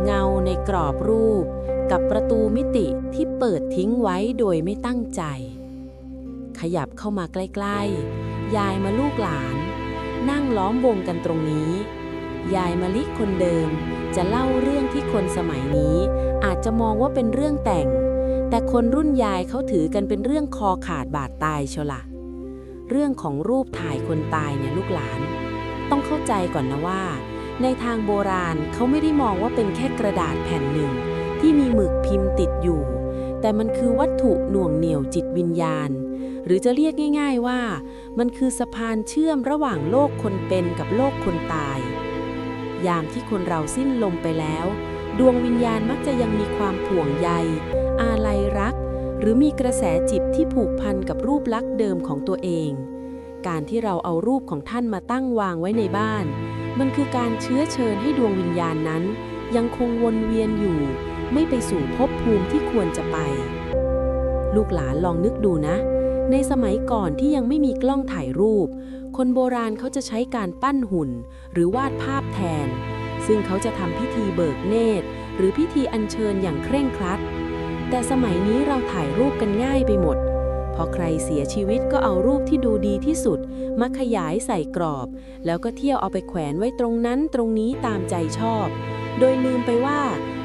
เงาในกรอบรูปกับประตูมิติที่เปิดทิ้งไว้โดยไม่ตั้งใจขยับเข้ามาใกล้ๆยายมาลูกหลานนั่งล้อมวงกันตรงนี้ยายมะลิคนเดิมจะเล่าเรื่องที่คนสมัยนี้อาจจะมองว่าเป็นเรื่องแต่คนรุ่นยายเขาถือกันเป็นเรื่องคอขาดบาดตายเชียวล่ะเรื่องของรูปถ่ายคนตายเนี่ยลูกหลานต้องเข้าใจก่อนนะว่าในทางโบราณเขาไม่ได้มองว่าเป็นแค่กระดาษแผ่นหนึ่งที่มีหมึกพิมพ์ติดอยู่แต่มันคือวัตถุหน่วงเหนี่ยวจิตวิญญาณหรือจะเรียกง่ายๆว่ามันคือสะพานเชื่อมระหว่างโลกคนเป็นกับโลกคนตายยามที่คนเราสิ้นลมไปแล้วดวงวิญญาณมักจะยังมีความห่วงใยอาลัยรักหรือมีกระแสจิตที่ผูกพันกับรูปลักษณ์เดิมของตัวเองการที่เราเอารูปของท่านมาตั้งวางไว้ในบ้านมันคือการเชื้อเชิญให้ดวงวิญญาณนั้นยังคงวนเวียนอยู่ไม่ไปสู่ภพภูมิที่ควรจะไปลูกหลานลองนึกดูนะในสมัยก่อนที่ยังไม่มีกล้องถ่ายรูปคนโบราณเขาจะใช้การปั้นหุ่นหรือวาดภาพแทนซึ่งเขาจะทำพิธีเบิกเนตรหรือพิธีอัญเชิญอย่างเคร่งครัดแต่สมัยนี้เราถ่ายรูปกันง่ายไปหมดพอใครเสียชีวิตก็เอารูปที่ดูดีที่สุดมาขยายใส่กรอบแล้วก็เที่ยวเอาไปแขวนไว้ตรงนั้นตรงนี้ตามใจชอบโดยลืมไปว่า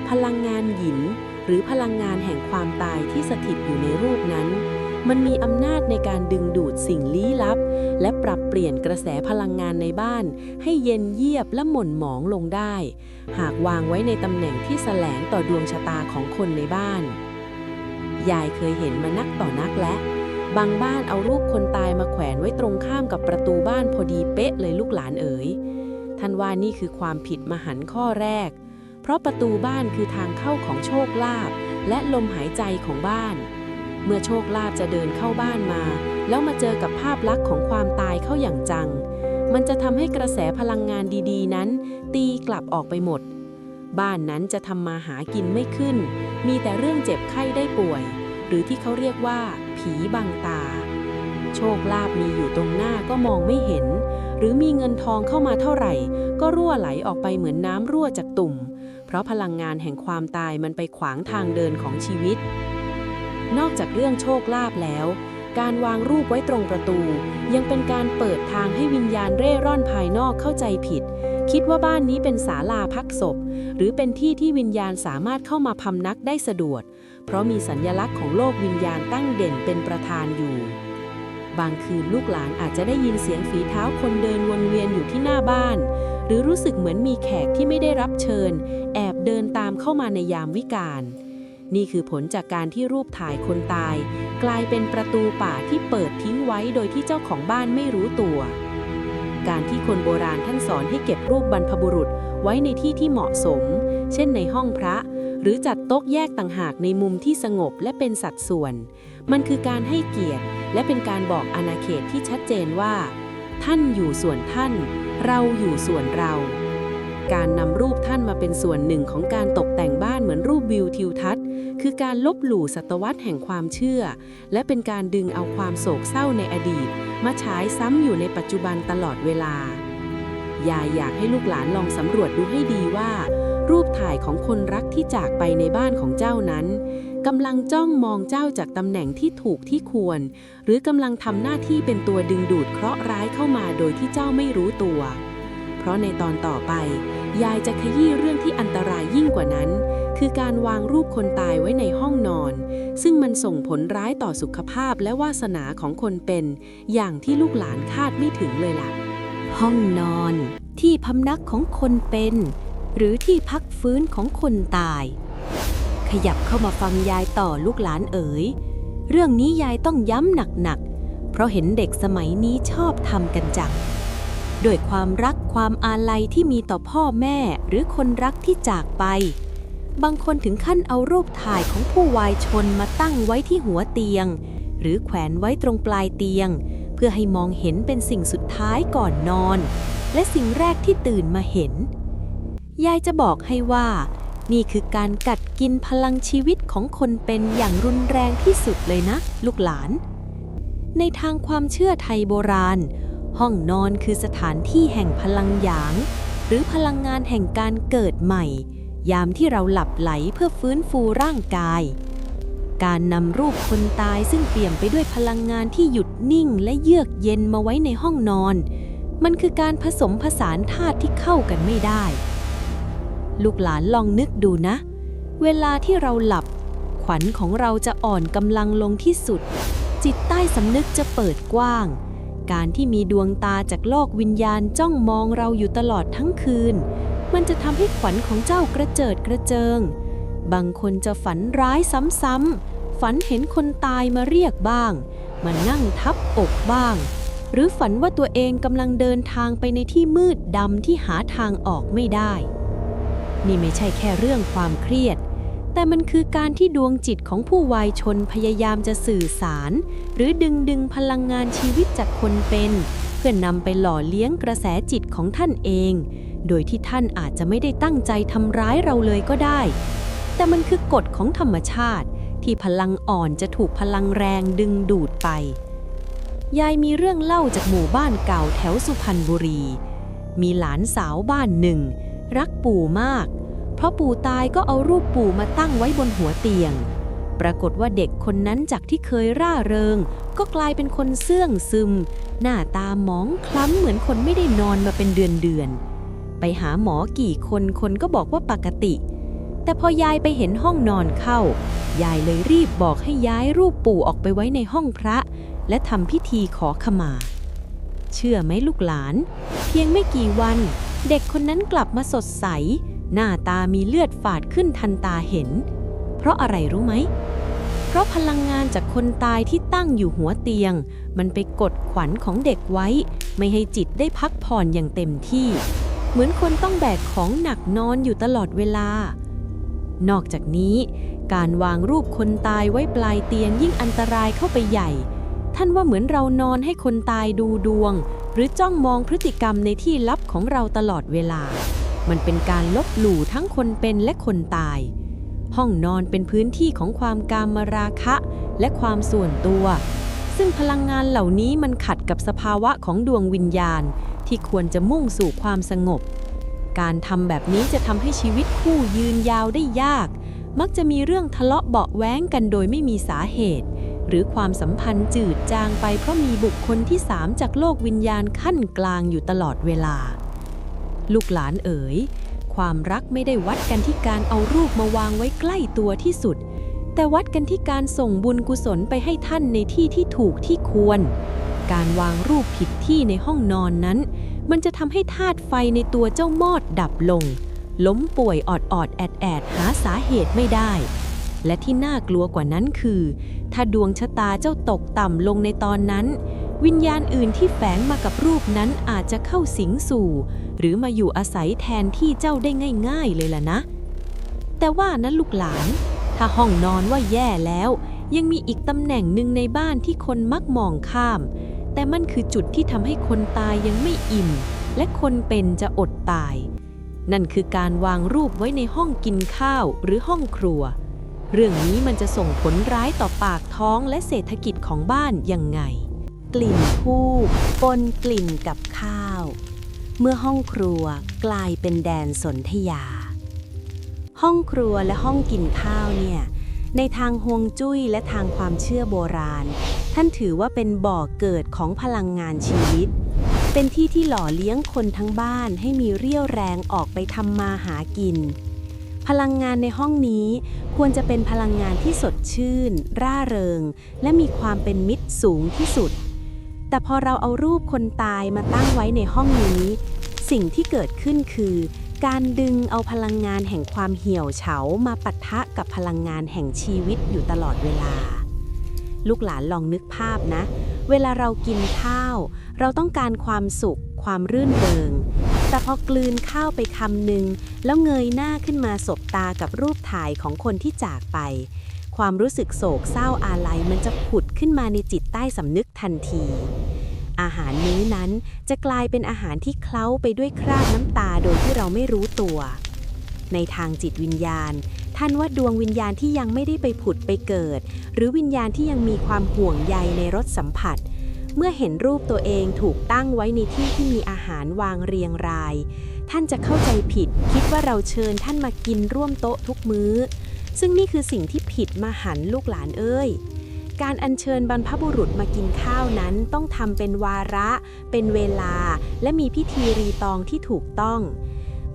พลังงานหยินหรือพลังงานแห่งความตายที่สถิตอยู่ในรูปนั้นมันมีอำนาจในการดึงดูดสิ่งลี้ลับและปรับเปลี่ยนกระแสพลังงานในบ้านให้เย็นเยียบและหม่นหมองลงได้หากวางไว้ในตำแหน่งที่แสลงต่อดวงชะตาของคนในบ้านยายเคยเห็นมานักต่อนักและบางบ้านเอารูปคนตายมาแขวนไว้ตรงข้ามกับประตูบ้านพอดีเป๊ะเลยลูกหลานเอ๋ยท่านว่านี่คือความผิดมหันต์ข้อแรกเพราะประตูบ้านคือทางเข้าของโชคลาภและลมหายใจของบ้านเมื่อโชคลาภจะเดินเข้าบ้านมาแล้วมาเจอกับภาพลักษณ์ของความตายเข้าอย่างจังมันจะทำให้กระแสพลังงานดีๆนั้นตีกลับออกไปหมดบ้านนั้นจะทำมาหากินไม่ขึ้นมีแต่เรื่องเจ็บไข้ได้ป่วยหรือที่เขาเรียกว่าผีบังตาโชคลาภมีอยู่ตรงหน้าก็มองไม่เห็นหรือมีเงินทองเข้ามาเท่าไหร่ก็รั่วไหลออกไปเหมือนน้ำรั่วจากตุ่มเพราะพลังงานแห่งความตายมันไปขวางทางเดินของชีวิตนอกจากเรื่องโชคลาภแล้วการวางรูปไว้ตรงประตูยังเป็นการเปิดทางให้วิญญาณเร่ร่อนภายนอกเข้าใจผิดคิดว่าบ้านนี้เป็นศาลาพักศพหรือเป็นที่ที่วิญญาณสามารถเข้ามาพำนักได้สะดวกเพราะมีสัญลักษณ์ของโลกวิญญาณตั้งเด่นเป็นประธานอยู่บางคืนลูกหลานอาจจะได้ยินเสียงฝีเท้าคนเดินวนเวียนอยู่ที่หน้าบ้านหรือรู้สึกเหมือนมีแขกที่ไม่ได้รับเชิญแอบเดินตามเข้ามาในยามวิกาลนี่คือผลจากการที่รูปถ่ายคนตายกลายเป็นประตูป่าที่เปิดทิ้งไว้โดยที่เจ้าของบ้านไม่รู้ตัวการที่คนโบราณท่านสอนให้เก็บรูปบรรพบุรุษไว้ในที่ที่เหมาะสมเช่นในห้องพระหรือจัดโต๊ะแยกต่างหากในมุมที่สงบและเป็นสัดส่วนมันคือการให้เกียรติและเป็นการบอกอาณาเขตที่ชัดเจนว่าท่านอยู่ส่วนท่านเราอยู่ส่วนเราการนำรูปท่านมาเป็นส่วนหนึ่งของการตกแต่งบ้านเหมือนรูปวิวทิวทัศน์คือการลบหลู่ศตวรรษแห่งความเชื่อและเป็นการดึงเอาความโศกเศร้าในอดีตมาฉายซ้ำอยู่ในปัจจุบันตลอดเวลายายอยากให้ลูกหลานลองสำรวจดูให้ดีว่ารูปถ่ายของคนรักที่จากไปในบ้านของเจ้านั้นกำลังจ้องมองเจ้าจากตำแหน่งที่ถูกที่ควรหรือกำลังทำหน้าที่เป็นตัวดึงดูดเคราะห์ร้ายเข้ามาโดยที่เจ้าไม่รู้ตัวเพราะในตอนต่อไปยายจะขยี้เรื่องที่อันตรายยิ่งกว่านั้นคือการวางรูปคนตายไว้ในห้องนอนซึ่งมันส่งผลร้ายต่อสุขภาพและวาสนาของคนเป็นอย่างที่ลูกหลานคาดไม่ถึงเลยล่ะห้องนอนที่พำนักของคนเป็นหรือที่พักฟื้นของคนตายขยับเข้ามาฟังยายต่อลูกหลานเอ๋ยเรื่องนี้ยายต้องย้ำหนักๆเพราะเห็นเด็กสมัยนี้ชอบทำกันจังด้วยความรักความอาลัยที่มีต่อพ่อแม่หรือคนรักที่จากไปบางคนถึงขั้นเอารูปถ่ายของผู้วายชนมาตั้งไว้ที่หัวเตียงหรือแขวนไว้ตรงปลายเตียงเพื่อให้มองเห็นเป็นสิ่งสุดท้ายก่อนนอนและสิ่งแรกที่ตื่นมาเห็นยายจะบอกให้ว่านี่คือการกัดกินพลังชีวิตของคนเป็นอย่างรุนแรงที่สุดเลยนะลูกหลานในทางความเชื่อไทยโบราณห้องนอนคือสถานที่แห่งพลังหยางหรือพลังงานแห่งการเกิดใหม่ ยามที่เราหลับไหลเพื่อฟื้นฟูร่างกายการนำรูปคนตายซึ่งเปี่ยมไปด้วยพลังงานที่หยุดนิ่งและเยือกเย็นมาไว้ในห้องนอนมันคือการผสมผสานธาตุที่เข้ากันไม่ได้ลูกหลานลองนึกดูนะเวลาที่เราหลับขวัญของเราจะอ่อนกำลังลงที่สุดจิตใต้สำนึกจะเปิดกว้างการที่มีดวงตาจากโลกวิญญาณจ้องมองเราอยู่ตลอดทั้งคืนมันจะทำให้ขวัญของเจ้ากระเจิดกระเจิงบางคนจะฝันร้ายซ้ำๆฝันเห็นคนตายมาเรียกบ้างมานั่งทับอกบ้างหรือฝันว่าตัวเองกำลังเดินทางไปในที่มืดดำที่หาทางออกไม่ได้นี่ไม่ใช่แค่เรื่องความเครียดแต่มันคือการที่ดวงจิตของผู้วายชนพยายามจะสื่อสารหรือดึงพลังงานชีวิตจากคนเป็นเพื่อนำไปหล่อเลี้ยงกระแสจิตของท่านเองโดยที่ท่านอาจจะไม่ได้ตั้งใจทำร้ายเราเลยก็ได้แต่มันคือกฎของธรรมชาติที่พลังอ่อนจะถูกพลังแรงดึงดูดไปยายมีเรื่องเล่าจากหมู่บ้านเก่าแถวสุพรรณบุรีมีหลานสาวบ้านหนึ่งรักปู่มากเพราะปู่ตายก็เอารูปปู่มาตั้งไว้บนหัวเตียงปรากฏว่าเด็กคนนั้นจากที่เคยร่าเริงก็กลายเป็นคนเสื่องซึมหน้าตาหมองคล้ำเหมือนคนไม่ได้นอนมาเป็นเดือนไปหาหมอกี่คนก็บอกว่าปกติแต่พอยายไปเห็นห้องนอนเข้ายายเลยรีบบอกให้ย้ายรูปปู่ออกไปไว้ในห้องพระและทำพิธีขอขมาเชื่อไหมลูกหลานเพียงไม่กี่วันเด็กคนนั้นกลับมาสดใสหน้าตามีเลือดฝาดขึ้นทันตาเห็นเพราะอะไรรู้ไหมเพราะพลังงานจากคนตายที่ตั้งอยู่หัวเตียงมันไปกดขวัญของเด็กไว้ไม่ให้จิตได้พักผ่อนอย่างเต็มที่เหมือนคนต้องแบกของหนักนอนอยู่ตลอดเวลานอกจากนี้การวางรูปคนตายไว้ปลายเตียงยิ่งอันตรายเข้าไปใหญ่ท่านว่าเหมือนเรานอนให้คนตายดูดวงหรือจ้องมองพฤติกรรมในที่ลับของเราตลอดเวลามันเป็นการลบหลู่ทั้งคนเป็นและคนตายห้องนอนเป็นพื้นที่ของความกามราคะและความส่วนตัวซึ่งพลังงานเหล่านี้มันขัดกับสภาวะของดวงวิญญาณที่ควรจะมุ่งสู่ความสงบการทำแบบนี้จะทำให้ชีวิตคู่ยืนยาวได้ยากมักจะมีเรื่องทะเลาะเบาะแว้งกันโดยไม่มีสาเหตุหรือความสัมพันธ์จืดจางไปเพราะมีบุคคลที่สามจากโลกวิญญาณขั้นกลางอยู่ตลอดเวลาลูกหลานเอ๋ยความรักไม่ได้วัดกันที่การเอารูปมาวางไว้ใกล้ตัวที่สุดแต่วัดกันที่การส่งบุญกุศลไปให้ท่านในที่ที่ถูกที่ควรการวางรูปผิดที่ในห้องนอนนั้นมันจะทำให้ธาตุไฟในตัวเจ้ามอดดับลงล้มป่วยออดแอดหาสาเหตุไม่ได้และที่น่ากลัวกว่านั้นคือถ้าดวงชะตาเจ้าตกต่ำลงในตอนนั้นวิญญาณอื่นที่แฝงมากับรูปนั้นอาจจะเข้าสิงสู่หรือมาอยู่อาศัยแทนที่เจ้าได้ง่ายๆเลยล่ะนะแต่ว่านั้นลูกหลานถ้าห้องนอนว่าแย่แล้วยังมีอีกตำแหน่งหนึ่งในบ้านที่คนมักมองข้ามแต่มันคือจุดที่ทำให้คนตายยังไม่อิ่มและคนเป็นจะอดตายนั่นคือการวางรูปไว้ในห้องกินข้าวหรือห้องครัวเรื่องนี้มันจะส่งผลร้ายต่อปากท้องและเศรษฐกิจของบ้านยังไงกลิ่นธูปปนกลิ่นกับข้าวเมื่อห้องครัวกลายเป็นแดนสนธยาห้องครัวและห้องกินข้าวเนี่ยในทางฮวงจุ้ยและทางความเชื่อโบราณท่านถือว่าเป็นบ่อเกิดของพลังงานชีวิตเป็นที่ที่หล่อเลี้ยงคนทั้งบ้านให้มีเรี่ยวแรงออกไปทำมาหากินพลังงานในห้องนี้ควรจะเป็นพลังงานที่สดชื่นร่าเริงและมีความเป็นมิตรสูงที่สุดแต่พอเราเอารูปคนตายมาตั้งไว้ในห้องนี้สิ่งที่เกิดขึ้นคือการดึงเอาพลังงานแห่งความเหี่ยวเฉามาปะทะกับพลังงานแห่งชีวิตอยู่ตลอดเวลาลูกหลานลองนึกภาพนะเวลาเรากินข้าวเราต้องการความสุขความรื่นเริงแต่พอกลืนข้าวไปคำหนึ่งแล้วเงยหน้าขึ้นมาสบตากับรูปถ่ายของคนที่จากไปความรู้สึกโศกเศร้าอาลัยมันจะผุดขึ้นมาในจิตใต้สำนึกทันทีอาหารมื้อนั้นจะกลายเป็นอาหารที่เคล้าไปด้วยคราบน้ำตาโดยที่เราไม่รู้ตัวในทางจิตวิญญาณท่านว่าดวงวิญญาณที่ยังไม่ได้ไปผุดไปเกิดหรือวิญญาณที่ยังมีความห่วงใยในรสสัมผัสเมื่อเห็นรูปตัวเองถูกตั้งไว้ในที่ที่มีอาหารวางเรียงราย ท่านจะเข้าใจผิดคิดว่าเราเชิญท่านมากินร่วมโต๊ะทุกมื้อซึ่งนี่คือสิ่งที่ผิดมหันต์ลูกหลานเอ้ยการอัญเชิญบรรพบุรุษมากินข้าวนั้นต้องทำเป็นวาระเป็นเวลาและมีพิธีรีตองที่ถูกต้อง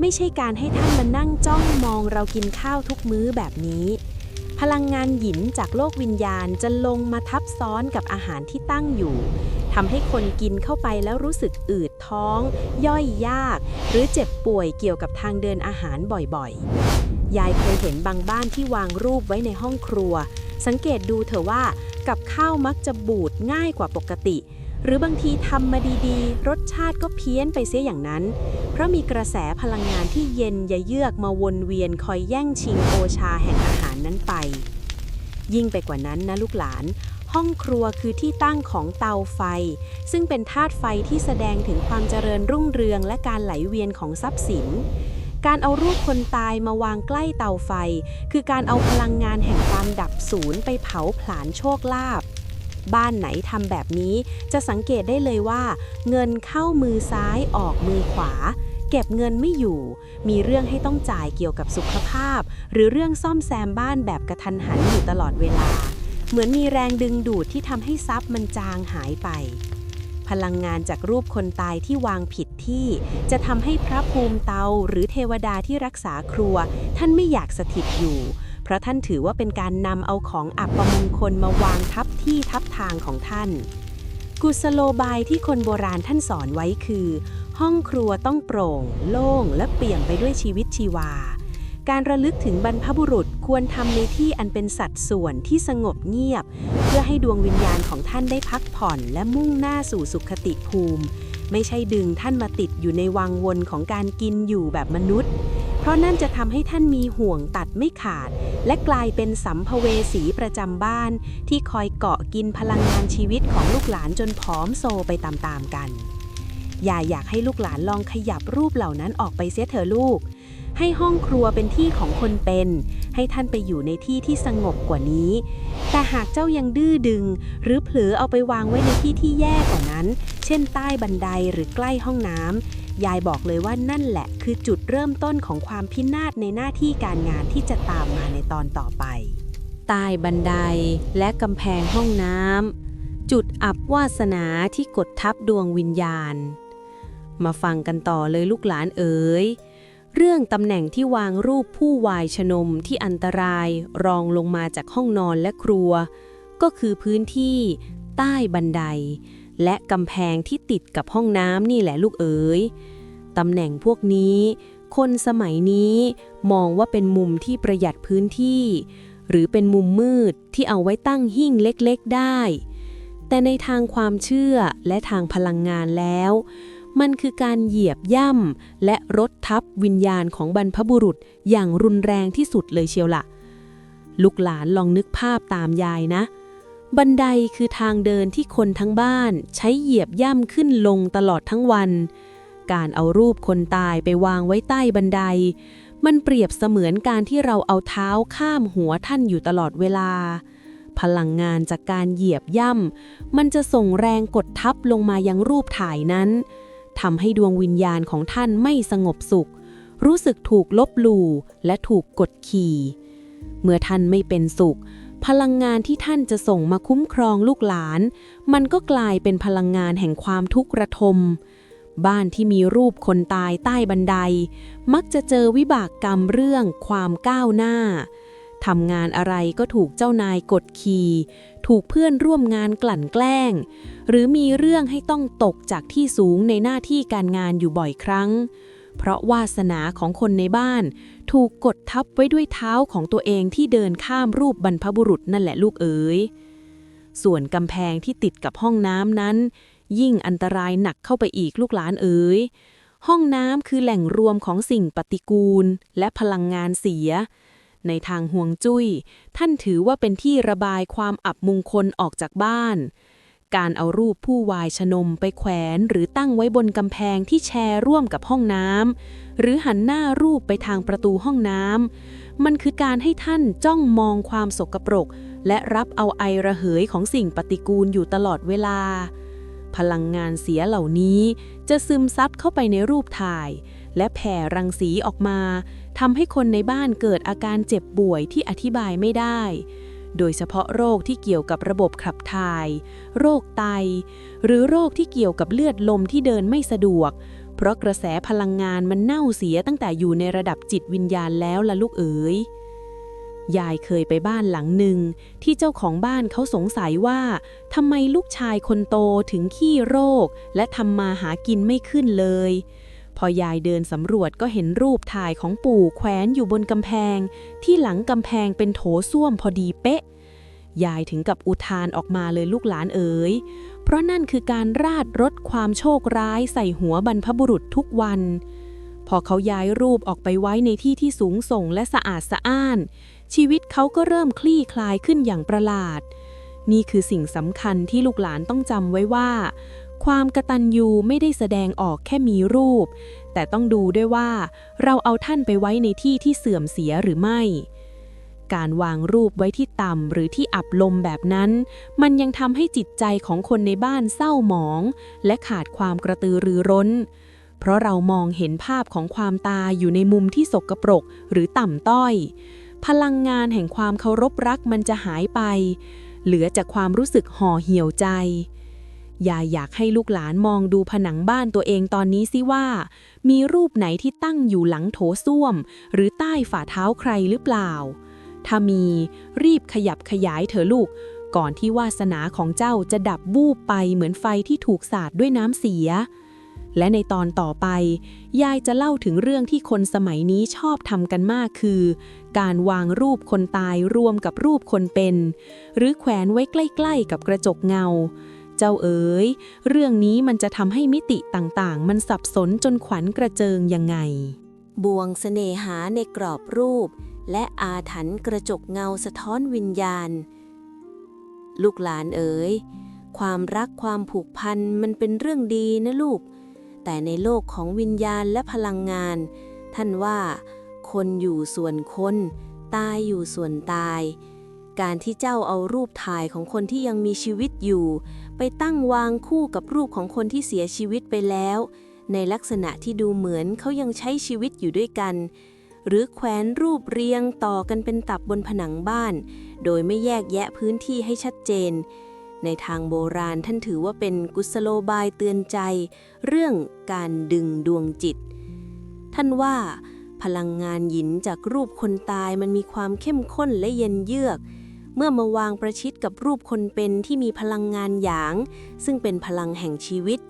ไม่ใช่การให้ท่านมานั่งจ้องมองเรากินข้าวทุกมื้อแบบนี้พลังงานหยินจากโลกวิญญาณจะลงมาทับซ้อนกับอาหารที่ตั้งอยู่ทำให้คนกินเข้าไปแล้วรู้สึกอืดท้องย่อยยากหรือเจ็บป่วยเกี่ยวกับทางเดินอาหารบ่อยๆยายเคยเห็นบางบ้านที่วางรูปไว้ในห้องครัวสังเกตดูเถอะว่ากับข้าวมักจะบูดง่ายกว่าปกติหรือบางทีทำมาดีๆรสชาติก็เพี้ยนไปเสียอย่างนั้นเพราะมีกระแสพลังงานที่เย็นเยือกมาวนเวียนคอยแย่งชิงโอชาแห่งอาหารนั้นไปยิ่งไปกว่านั้นนะลูกหลานห้องครัวคือที่ตั้งของเตาไฟซึ่งเป็นธาตุไฟที่แสดงถึงความเจริญรุ่งเรืองและการไหลเวียนของทรัพย์สินการเอารูปคนตายมาวางใกล้เตาไฟคือการเอาพลังงานแห่งความดับสูญไปเผาผลาญโชคลาภบ้านไหนทำแบบนี้จะสังเกตได้เลยว่าเงินเข้ามือซ้ายออกมือขวาเก็บเงินไม่อยู่มีเรื่องให้ต้องจ่ายเกี่ยวกับสุขภาพหรือเรื่องซ่อมแซมบ้านแบบกระทันหันอยู่ตลอดเวลาเหมือนมีแรงดึงดูดที่ทำให้ทรัพย์มันจางหายไปพลังงานจากรูปคนตายที่วางผิดที่จะทำให้พระภูมิเตาหรือเทวดาที่รักษาครัวท่านไม่อยากสถิตอยู่เพราะท่านถือว่าเป็นการนำเอาของอัปมงคลมาวางทับที่ทับทางของท่านกุศโลบายที่คนโบราณท่านสอนไว้คือห้องครัวต้องโปร่งโล่งและเปี่ยมไปด้วยชีวิตชีวาการระลึกถึงบรรพบุรุษควรทำในที่อันเป็นสัดส่วนที่สงบเงียบเพื่อให้ดวงวิญญาณของท่านได้พักผ่อนและมุ่งหน้าสู่สุขติภูมิไม่ใช่ดึงท่านมาติดอยู่ในวังวนของการกินอยู่แบบมนุษย์เพราะนั่นจะทำให้ท่านมีห่วงตัดไม่ขาดและกลายเป็นสัมภเวสีประจำบ้านที่คอยเกาะกินพลังงานชีวิตของลูกหลานจนผอมโซไปตามๆกันอยากให้ลูกหลานลองขยับรูปเหล่านั้นออกไปเสียเถอะลูกให้ห้องครัวเป็นที่ของคนเป็นให้ท่านไปอยู่ในที่ที่สงบกว่านี้แต่หากเจ้ายังดื้อดึงหรือเผลอเอาไปวางไว้ในที่ที่แย่กว่านั้นเช่นใต้บันไดหรือใกล้ห้องน้ำยายบอกเลยว่านั่นแหละคือจุดเริ่มต้นของความพินาศในหน้าที่การงานที่จะตามมาในตอนต่อไปใต้บันไดและกำแพงห้องน้ำจุดอับวาสนาที่กดทับดวงวิญญาณมาฟังกันต่อเลยลูกหลานเอ๋ยเรื่องตำแหน่งที่วางรูปผู้วายชนมที่อันตรายรองลงมาจากห้องนอนและครัวก็คือพื้นที่ใต้บันไดและกำแพงที่ติดกับห้องน้ำนี่แหละลูกเอ๋ยตำแหน่งพวกนี้คนสมัยนี้มองว่าเป็นมุมที่ประหยัดพื้นที่หรือเป็นมุมมืดที่เอาไว้ตั้งหิ้งเล็กๆได้แต่ในทางความเชื่อและทางพลังงานแล้วมันคือการเหยียบย่ำและรดทับวิญญาณของบรรพบุรุษอย่างรุนแรงที่สุดเลยเชียวล่ะลูกหลานลองนึกภาพตามยายนะบันไดคือทางเดินที่คนทั้งบ้านใช้เหยียบย่ำขึ้นลงตลอดทั้งวันการเอารูปคนตายไปวางไว้ใต้บันไดมันเปรียบเสมือนการที่เราเอาเท้าข้ามหัวท่านอยู่ตลอดเวลาพลังงานจากการเหยียบย่ำมันจะส่งแรงกดทับลงมายังรูปถ่ายนั้นทำให้ดวงวิญญาณของท่านไม่สงบสุขรู้สึกถูกลบหลู่และถูกกดขี่เมื่อท่านไม่เป็นสุขพลังงานที่ท่านจะส่งมาคุ้มครองลูกหลานมันก็กลายเป็นพลังงานแห่งความทุกข์ระทมบ้านที่มีรูปคนตายใต้บันไดมักจะเจอวิบากกรรมเรื่องความก้าวหน้าทำงานอะไรก็ถูกเจ้านายกดขี่ถูกเพื่อนร่วมงานกลั่นแกล้งหรือมีเรื่องให้ต้องตกจากที่สูงในหน้าที่การงานอยู่บ่อยครั้งเพราะวาสนาของคนในบ้านถูกกดทับไว้ด้วยเท้าของตัวเองที่เดินข้ามรูปบรรพบุรุษนั่นแหละลูกเอ๋ยส่วนกำแพงที่ติดกับห้องน้ำนั้นยิ่งอันตรายหนักเข้าไปอีกลูกหลานเอ๋ยห้องน้ำคือแหล่งรวมของสิ่งปฏิกูลและพลังงานเสียในทางห่วงจุ้ยท่านถือว่าเป็นที่ระบายความอับมงคลออกจากบ้านการเอารูปผู้วายชนมไปแขวนหรือตั้งไว้บนกำแพงที่แชร์ร่วมกับห้องน้ำหรือหันหน้ารูปไปทางประตูห้องน้ำมันคือการให้ท่านจ้องมองความสกปรกและรับเอาไอระเหยของสิ่งปฏิกูลอยู่ตลอดเวลาพลังงานเสียเหล่านี้จะซึมซับเข้าไปในรูปถ่าย และแผ่รังสีออกมาทำให้คนในบ้านเกิดอาการเจ็บป่วยที่อธิบายไม่ได้โดยเฉพาะโรคที่เกี่ยวกับระบบขับถ่ายโรคไตหรือโรคที่เกี่ยวกับเลือดลมที่เดินไม่สะดวกเพราะกระแสพลังงานมันเน่าเสียตั้งแต่อยู่ในระดับจิตวิญญาณแล้วล่ะลูกเอ๋ยยายเคยไปบ้านหลังหนึ่งที่เจ้าของบ้านเขาสงสัยว่าทำไมลูกชายคนโตถึงขี้โรคและทำมาหากินไม่ขึ้นเลยพอยายเดินสำรวจก็เห็นรูปถ่ายของปู่แขวนอยู่บนกำแพงที่หลังกำแพงเป็นโถส้วมพอดีเป๊ะยายถึงกับอุทานออกมาเลยลูกหลานเอ๋ยเพราะนั่นคือการราดรถความโชคร้ายใส่หัวบรรพบุรุษทุกวันพอเขาย้ายรูปออกไปไว้ในที่ที่สูงส่งและสะอาดสะอ้านชีวิตเขาก็เริ่มคลี่คลายขึ้นอย่างประหลาดนี่คือสิ่งสำคัญที่ลูกหลานต้องจำไว้ว่าความกตัญญูไม่ได้แสดงออกแค่มีรูปแต่ต้องดูด้วยว่าเราเอาท่านไปไว้ในที่ที่เสื่อมเสียหรือไม่การวางรูปไว้ที่ต่ำหรือที่อับลมแบบนั้นมันยังทำให้จิตใจของคนในบ้านเศร้าหมองและขาดความกระตือรือร้นเพราะเรามองเห็นภาพของความตายอยู่ในมุมที่สกปรกหรือต่ำต้อยพลังงานแห่งความเคารพรักมันจะหายไปเหลือจากความรู้สึกห่อเหี่ยวใจอยากให้ลูกหลานมองดูผนังบ้านตัวเองตอนนี้สิว่ามีรูปไหนที่ตั้งอยู่หลังโถส้วมหรือใต้ฝ่าเท้าใครหรือเปล่าถ้ามีรีบขยับขยายเถอะลูกก่อนที่วาสนาของเจ้าจะดับวูบไปเหมือนไฟที่ถูกสาดด้วยน้ำเสียและในตอนต่อไปยายจะเล่าถึงเรื่องที่คนสมัยนี้ชอบทำกันมากคือการวางรูปคนตายรวมกับรูปคนเป็นหรือแขวนไว้ใกล้ๆกับกระจกเงาเจ้าเอ๋ยเรื่องนี้มันจะทำให้มิติต่างๆมันสับสนจนขวัญกระเจิงยังไงบ่วงเสน่หาในกรอบรูปและอาถรรพ์กระจกเงาสะท้อนวิญญาณลูกหลานเอ๋ยความรักความผูกพันมันเป็นเรื่องดีนะลูกแต่ในโลกของวิญญาณและพลังงานท่านว่าคนอยู่ส่วนคนตายอยู่ส่วนตายการที่เจ้าเอารูปถ่ายของคนที่ยังมีชีวิตอยู่ไปตั้งวางคู่กับรูปของคนที่เสียชีวิตไปแล้วในลักษณะที่ดูเหมือนเขายังใช้ชีวิตอยู่ด้วยกันหรือแขวนรูปเรียงต่อกันเป็นตับบนผนังบ้านโดยไม่แยกแยะพื้นที่ให้ชัดเจนในทางโบราณท่านถือว่าเป็นกุศโลบายเตือนใจเรื่องการดึงดวงจิตท่านว่าพลังงานหยินจากรูปคนตายมันมีความเข้มข้นและเย็นเยือกเมื่อมาวางประชิดกับรูปคนเป็นที่มีพลังงานหยางซึ่งเป็นพลังแห่งชีวิต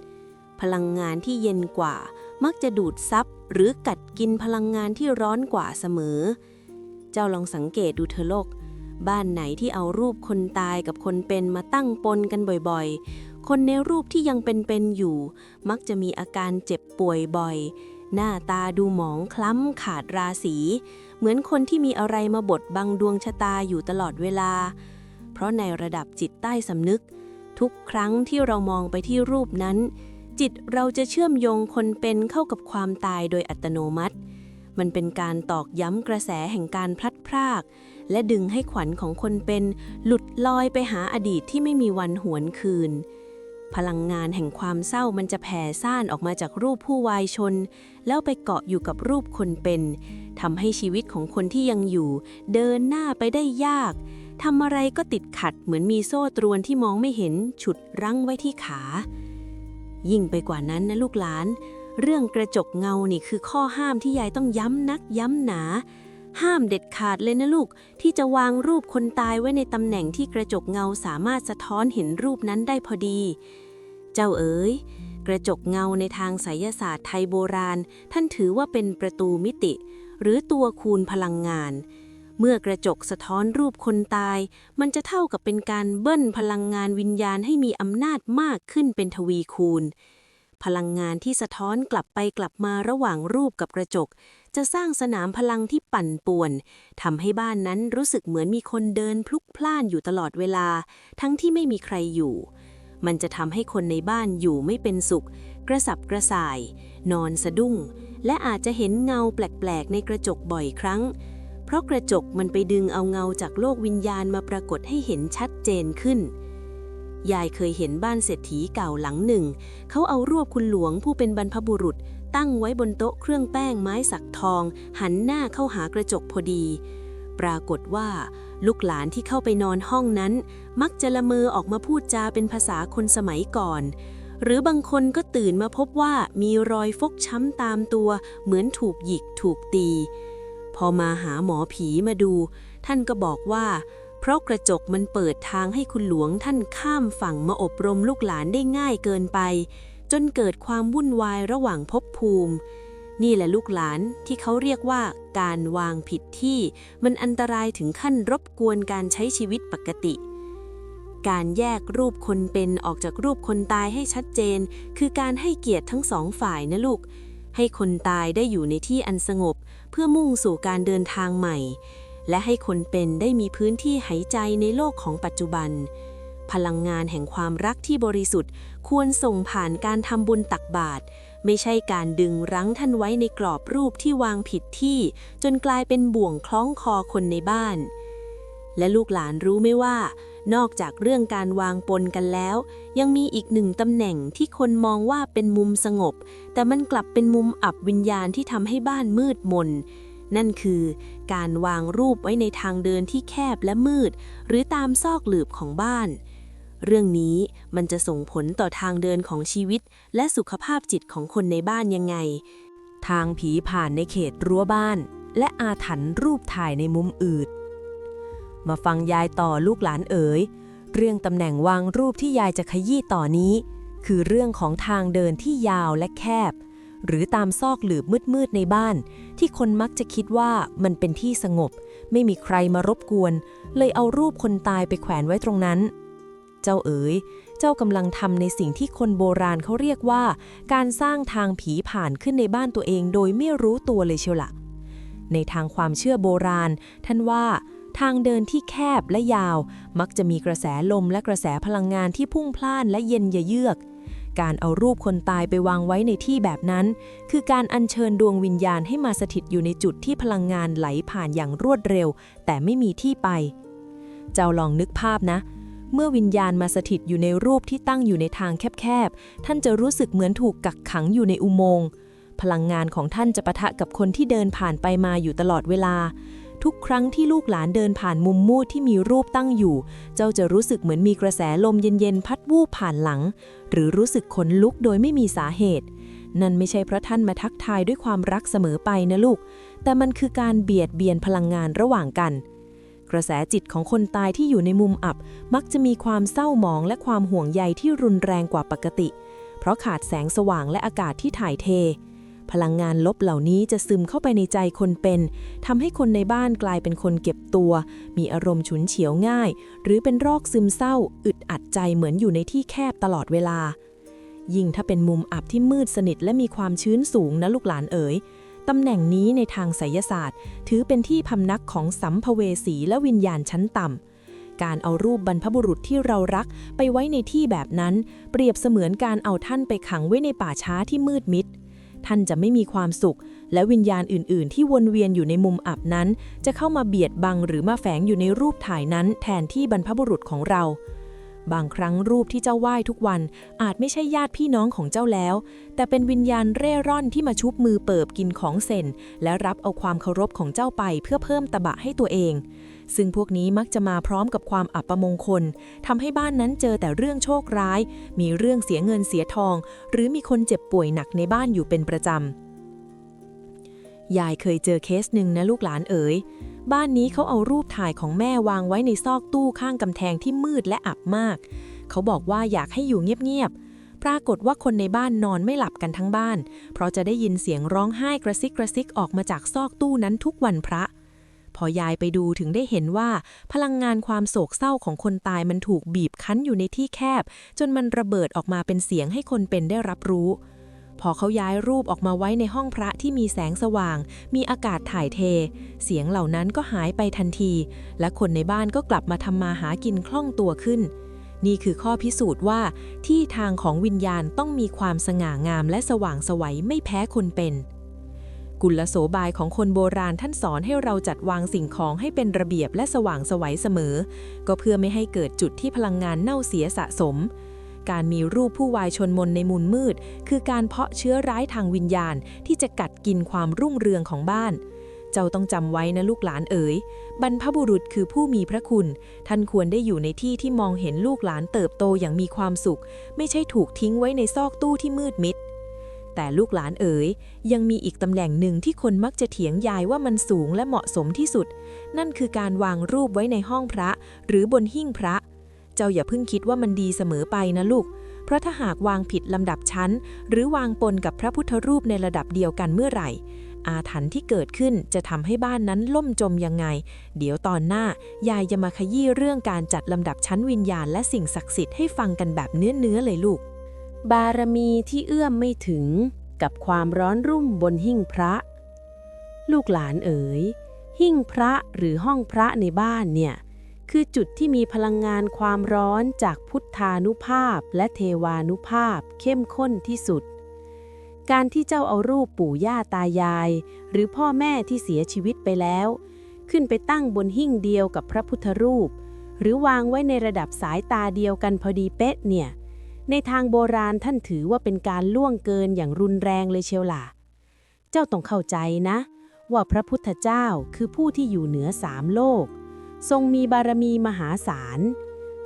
พลังงานที่เย็นกว่ามักจะดูดซับหรือกัดกินพลังงานที่ร้อนกว่าเสมอเจ้าลองสังเกตดูเถอะโลกบ้านไหนที่เอารูปคนตายกับคนเป็นมาตั้งปนกันบ่อยๆคนในรูปที่ยังเป็นอยู่มักจะมีอาการเจ็บป่วยบ่อยหน้าตาดูหมองคล้ำขาดราศีเหมือนคนที่มีอะไรมาบดบังดวงชะตาอยู่ตลอดเวลาเพราะในระดับจิตใต้สำนึกทุกครั้งที่เรามองไปที่รูปนั้นจิตเราจะเชื่อมโยงคนเป็นเข้ากับความตายโดยอัตโนมัติมันเป็นการตอกย้ำกระแสแห่งการพลัดพรากและดึงให้ขวัญของคนเป็นหลุดลอยไปหาอดีตที่ไม่มีวันหวนคืนพลังงานแห่งความเศร้ามันจะแผ่ซ่านออกมาจากรูปผู้วายชนแล้วไปเกาะอยู่กับรูปคนเป็นทำให้ชีวิตของคนที่ยังอยู่เดินหน้าไปได้ยากทำอะไรก็ติดขัดเหมือนมีโซ่ตรวนที่มองไม่เห็นฉุดรั้งไว้ที่ขายิ่งไปกว่านั้นนะลูกหลานเรื่องกระจกเงานี่คือข้อห้ามที่ยายต้องย้ำนักย้ำหนาห้ามเด็ดขาดเลยนะลูกที่จะวางรูปคนตายไว้ในตำแหน่งที่กระจกเงาสามารถสะท้อนเห็นรูปนั้นได้พอดีเจ้าเอ๋ยกระจกเงาในทางไสยศาสตร์ไทยโบราณท่านถือว่าเป็นประตูมิติหรือตัวคูณพลังงานเมื่อกระจกสะท้อนรูปคนตายมันจะเท่ากับเป็นการเบิ้ลพลังงานวิญญาณให้มีอำนาจมากขึ้นเป็นทวีคูณพลังงานที่สะท้อนกลับไปกลับมาระหว่างรูปกับกระจกจะสร้างสนามพลังที่ปั่นป่วนทำให้บ้านนั้นรู้สึกเหมือนมีคนเดินพลุกพล่านอยู่ตลอดเวลาทั้งที่ไม่มีใครอยู่มันจะทำให้คนในบ้านอยู่ไม่เป็นสุขกระสับกระส่ายนอนสะดุ้งและอาจจะเห็นเงาแปลกๆในกระจกบ่อยครั้งเพราะกระจกมันไปดึงเอาเงาจากโลกวิญญาณมาปรากฏให้เห็นชัดเจนขึ้นยายเคยเห็นบ้านเศรษฐีเก่าหลังหนึ่งเขาเอารูปคุณหลวงผู้เป็นบรรพบุรุษ ตั้งไว้บนโต๊ะเครื่องแป้งไม้สักทองหันหน้าเข้าหากระจกพอดีปรากฏว่าลูกหลานที่เข้าไปนอนห้องนั้นมักจะละเมอออกมาพูดจาเป็นภาษาคนสมัยก่อนหรือบางคนก็ตื่นมาพบว่ามีรอยฟกช้ำตามตัวเหมือนถูกหยิกถูกตีพอมาหาหมอผีมาดูท่านก็บอกว่าเพราะกระจกมันเปิดทางให้คุณหลวงท่านข้ามฝั่งมาอบรมลูกหลานได้ง่ายเกินไปจนเกิดความวุ่นวายระหว่างภพภูมินี่แหละลูกหลานที่เขาเรียกว่าการวางผิดที่มันอันตรายถึงขั้นรบกวนการใช้ชีวิตปกติการแยกรูปคนเป็นออกจากรูปคนตายให้ชัดเจนคือการให้เกียรติทั้งสองฝ่ายนะลูกให้คนตายได้อยู่ในที่อันสงบเพื่อมุ่งสู่การเดินทางใหม่และให้คนเป็นได้มีพื้นที่หายใจในโลกของปัจจุบันพลังงานแห่งความรักที่บริสุทธิ์ควรส่งผ่านการทำบุญตักบาตรไม่ใช่การดึงรั้งท่านไว้ในกรอบรูปที่วางผิดที่จนกลายเป็นบ่วงคล้องคอคนในบ้านและลูกหลานรู้ไหมว่านอกจากเรื่องการวางปนกันแล้วยังมีอีกหนึ่งตำแหน่งที่คนมองว่าเป็นมุมสงบแต่มันกลับเป็นมุมอับวิญญาณที่ทำให้บ้านมืดมนนั่นคือการวางรูปไว้ในทางเดินที่แคบและมืดหรือตามซอกหลืบของบ้านเรื่องนี้มันจะส่งผลต่อทางเดินของชีวิตและสุขภาพจิตของคนในบ้านยังไงทางผีผ่านในเขตรั้วบ้านและอาถรรพ์รูปถ่ายในมุมอืดมาฟังยายต่อลูกหลานเอ๋ยเรื่องตำแหน่งวางรูปที่ยายจะขยี้ต่อนี้คือเรื่องของทางเดินที่ยาวและแคบหรือตามซอกหลืบมืดๆในบ้านที่คนมักจะคิดว่ามันเป็นที่สงบไม่มีใครมารบกวนเลยเอารูปคนตายไปแขวนไว้ตรงนั้นเจ้าเอ๋ยเจ้ากำลังทำในสิ่งที่คนโบราณเขาเรียกว่าการสร้างทางผีผ่านขึ้นในบ้านตัวเองโดยไม่รู้ตัวเลยเชียวล่ะในทางความเชื่อโบราณท่านว่าทางเดินที่แคบและยาวมักจะมีกระแสลมและกระแสพลังงานที่พุ่งพล่านและเย็นเยือกการเอารูปคนตายไปวางไว้ในที่แบบนั้นคือการอัญเชิญดวงวิญญาณให้มาสถิตอยู่ในจุดที่พลังงานไหลผ่านอย่างรวดเร็วแต่ไม่มีที่ไปเจ้าลองนึกภาพนะเมื่อวิญญาณมาสถิตอยู่ในรูปที่ตั้งอยู่ในทางแคบๆท่านจะรู้สึกเหมือนถูกกักขังอยู่ในอุโมงค์พลังงานของท่านจะปะทะกับคนที่เดินผ่านไปมาอยู่ตลอดเวลาทุกครั้งที่ลูกหลานเดินผ่านมุมมืดที่มีรูปตั้งอยู่เจ้าจะรู้สึกเหมือนมีกระแสลมเย็นๆพัดวูบผ่านหลังหรือรู้สึกขนลุกโดยไม่มีสาเหตุนั่นไม่ใช่เพราะท่านมาทักทายด้วยความรักเสมอไปนะลูกแต่มันคือการเบียดเบียนพลังงานระหว่างกันกระแสจิตของคนตายที่อยู่ในมุมอับมักจะมีความเศร้าหมองและความห่วงใยที่รุนแรงกว่าปกติเพราะขาดแสงสว่างและอากาศที่ถ่ายเทพลังงานลบเหล่านี้จะซึมเข้าไปในใจคนเป็นทำให้คนในบ้านกลายเป็นคนเก็บตัวมีอารมณ์ฉุนเฉียวง่ายหรือเป็นโรคซึมเศร้าอึดอัดใจเหมือนอยู่ในที่แคบตลอดเวลายิ่งถ้าเป็นมุมอับที่มืดสนิทและมีความชื้นสูงนะลูกหลานเอ๋ยตำแหน่งนี้ในทางไสยศาสตร์ถือเป็นที่พำนักของสัมภเวสีและวิญญาณชั้นต่ำการเอารูปบรรพบุรุษที่เรารักไปไว้ในที่แบบนั้นเปรียบเสมือนการเอาท่านไปขังไว้ในป่าช้าที่มืดมิดท่านจะไม่มีความสุขและวิญญาณอื่นๆที่วนเวียนอยู่ในมุมอับนั้นจะเข้ามาเบียดบังหรือมาแฝงอยู่ในรูปถ่ายนั้นแทนที่บรรพบุรุษของเราบางครั้งรูปที่เจ้าไหว้ทุกวันอาจไม่ใช่ญาติพี่น้องของเจ้าแล้วแต่เป็นวิญญาณเร่ร่อนที่มาชุบมือเปิบกินของเส้นและรับเอาความเคารพของเจ้าไปเพื่อเพิ่มตบะให้ตัวเองซึ่งพวกนี้มักจะมาพร้อมกับความอัปมงคลทำให้บ้านนั้นเจอแต่เรื่องโชคร้ายมีเรื่องเสียเงินเสียทองหรือมีคนเจ็บป่วยหนักในบ้านอยู่เป็นประจำยายเคยเจอเคสหนึ่งนะลูกหลานเอ๋ยบ้านนี้เขาเอารูปถ่ายของแม่วางไว้ในซอกตู้ข้างกำแพงที่มืดและอับมากเขาบอกว่าอยากให้อยู่เงียบๆปรากฏว่าคนในบ้านนอนไม่หลับกันทั้งบ้านเพราะจะได้ยินเสียงร้องไห้กระซิกออกมาจากซอกตู้นั้นทุกวันพระพอยายไปดูถึงได้เห็นว่าพลังงานความโศกเศร้าของคนตายมันถูกบีบคั้นอยู่ในที่แคบจนมันระเบิดออกมาเป็นเสียงให้คนเป็นได้รับรู้พอเขาย้ายรูปออกมาไว้ในห้องพระที่มีแสงสว่างมีอากาศถ่ายเทเสียงเหล่านั้นก็หายไปทันทีและคนในบ้านก็กลับมาทำมาหากินคล่องตัวขึ้นนี่คือข้อพิสูจน์ว่าที่ทางของวิญญาณต้องมีความสง่างามและสว่างไสวไม่แพ้คนเป็นกุลโสบายของคนโบราณท่านสอนให้เราจัดวางสิ่งของให้เป็นระเบียบและสว่างไสวเสมอก็เพื่อไม่ให้เกิดจุดที่พลังงานเน่าเสียสะสม การมีรูปผู้วายชนมนในมุมมืดคือการเพาะเชื้อร้ายทางวิญญาณที่จะกัดกินความรุ่งเรืองของบ้านเจ้าต้องจำไว้นะลูกหลานเอ๋ยบรรพบุรุษคือผู้มีพระคุณท่านควรได้อยู่ในที่ที่มองเห็นลูกหลานเติบโตอย่างมีความสุขไม่ใช่ถูกทิ้งไว้ในซอกตู้ที่มืดมิดแต่ลูกหลานเอ๋ยยังมีอีกตำแหน่งหนึ่งที่คนมักจะเถียงยายว่ามันสูงและเหมาะสมที่สุดนั่นคือการวางรูปไว้ในห้องพระหรือบนหิ้งพระเจ้าอย่าเพิ่งคิดว่ามันดีเสมอไปนะลูกเพราะถ้าหากวางผิดลำดับชั้นหรือวางปนกับพระพุทธรูปในระดับเดียวกันเมื่อไหร่อาถรรพ์ที่เกิดขึ้นจะทำให้บ้านนั้นล่มจมยังไงเดี๋ยวตอนหน้ายายจะมาขยี้เรื่องการจัดลำดับชั้นวิญญาณและสิ่งศักดิ์สิทธิ์ให้ฟังกันแบบเนื้อเลยลูกบารมีที่เอื้อมไม่ถึงกับความร้อนรุ่มบนหิ้งพระลูกหลานเอ๋ยหิ้งพระหรือห้องพระในบ้านเนี่ยคือจุดที่มีพลังงานความร้อนจากพุทธานุภาพและเทวานุภาพเข้มข้นที่สุดการที่เจ้าเอารูปปู่ย่าตายายหรือพ่อแม่ที่เสียชีวิตไปแล้วขึ้นไปตั้งบนหิ้งเดียวกับพระพุทธรูปหรือวางไว้ในระดับสายตาเดียวกันพอดีเป๊ะเนี่ยในทางโบราณท่านถือว่าเป็นการล่วงเกินอย่างรุนแรงเลยเชียวล่ะเจ้าต้องเข้าใจนะว่าพระพุทธเจ้าคือผู้ที่อยู่เหนือสามโลกทรงมีบารมีมหาศาล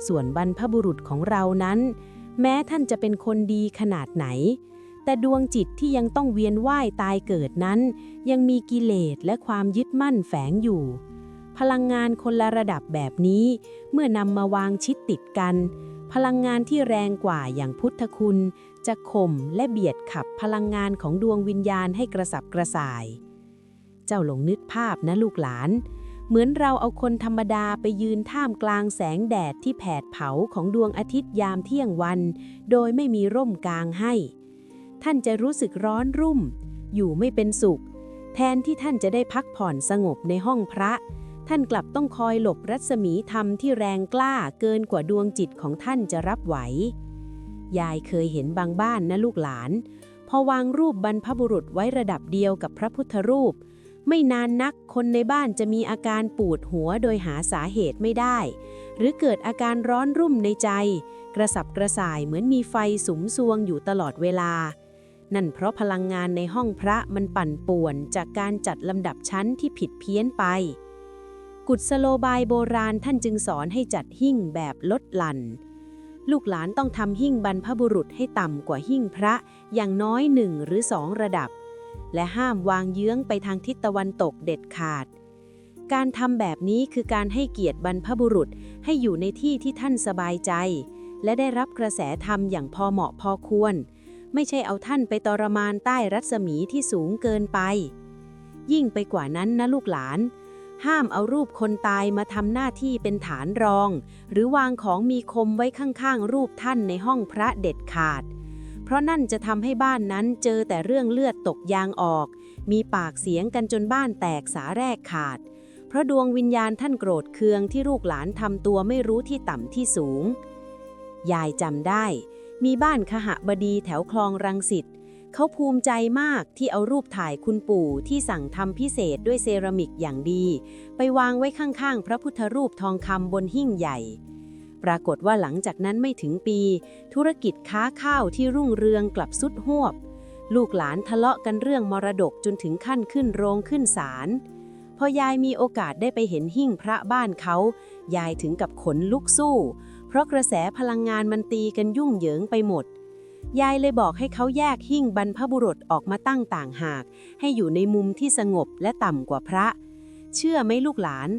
ส่วนบรรพบุรุษของเรานั้นแม้ท่านจะเป็นคนดีขนาดไหนแต่ดวงจิตที่ยังต้องเวียนว่ายตายเกิดนั้นยังมีกิเลสและความยึดมั่นแฝงอยู่พลังงานคนละระดับแบบนี้เมื่อนำมาวางชิดติดกันพลังงานที่แรงกว่าอย่างพุทธคุณจะข่มและเบียดขับพลังงานของดวงวิญญาณให้กระสับกระส่ายเจ้าลองนึกภาพนะลูกหลานเหมือนเราเอาคนธรรมดาไปยืนท่ามกลางแสงแดดที่แผดเผาของดวงอาทิตย์ยามเที่ยงวันโดยไม่มีร่มกางให้ท่านจะรู้สึกร้อนรุ่มอยู่ไม่เป็นสุขแทนที่ท่านจะได้พักผ่อนสงบในห้องพระท่านกลับต้องคอยหลบรัศมีธรรมที่แรงกล้าเกินกว่าดวงจิตของท่านจะรับไหวยายเคยเห็นบางบ้านนะลูกหลานพอวางรูปบรรพบุรุษไว้ระดับเดียวกับพระพุทธรูปไม่นานนักคนในบ้านจะมีอาการปวดหัวโดยหาสาเหตุไม่ได้หรือเกิดอาการร้อนรุ่มในใจกระสับกระส่ายเหมือนมีไฟสุมซวงอยู่ตลอดเวลานั่นเพราะพลังงานในห้องพระมันปั่นป่วนจากการจัดลำดับชั้นที่ผิดเพี้ยนไปกุศโลบายโบราณท่านจึงสอนให้จัดหิ้งแบบลดหลั่นลูกหลานต้องทำหิ้งบรรพบุรุษให้ต่ำกว่าหิ้งพระอย่างน้อย1 หรือ 2 ระดับและห้ามวางเยื้องไปทางทิศตะวันตกเด็ดขาดการทำแบบนี้คือการให้เกียรติบรรพบุรุษให้อยู่ในที่ที่ท่านสบายใจและได้รับกระแสธรรมอย่างพอเหมาะพอควรไม่ใช่เอาท่านไปทรมานใต้รัศมีที่สูงเกินไปยิ่งไปกว่านั้นนะลูกหลานห้ามเอารูปคนตายมาทำหน้าที่เป็นฐานรองหรือวางของมีคมไว้ข้างๆรูปท่านในห้องพระเด็ดขาดเพราะนั่นจะทำให้บ้านนั้นเจอแต่เรื่องเลือดตกยางออกมีปากเสียงกันจนบ้านแตกสาแรกขาดเพราะดวงวิญญาณท่านโกรธเคืองที่ลูกหลานทำตัวไม่รู้ที่ต่ำที่สูงยายจำได้มีบ้านคหบดีแถวคลองรังสิตเขาภูมิใจมากที่เอารูปถ่ายคุณปู่ที่สั่งทำพิเศษด้วยเซรามิกอย่างดีไปวางไว้ข้างๆพระพุทธรูปทองคำบนหิ้งใหญ่ปรากฏว่าหลังจากนั้นไม่ถึงปีธุรกิจค้าข้าวที่รุ่งเรืองกลับสุดหวบลูกหลานทะเลาะกันเรื่องมรดกจนถึงขั้นขึ้นโรงขึ้นศาลพอยายมีโอกาสได้ไปเห็นหิ้งพระบ้านเขายายถึงกับขนลุกสู้เพราะกระแสพลังงานมันตีกันยุ่งเหยิงไปหมดยายเลยบอกให้เขาแยกหิ้งบรรพบุรุษออกมาตั้งต่างหากให้อยู่ในมุมที่สงบและต่ำกว่าพระเชื่อไหมลูกหลาน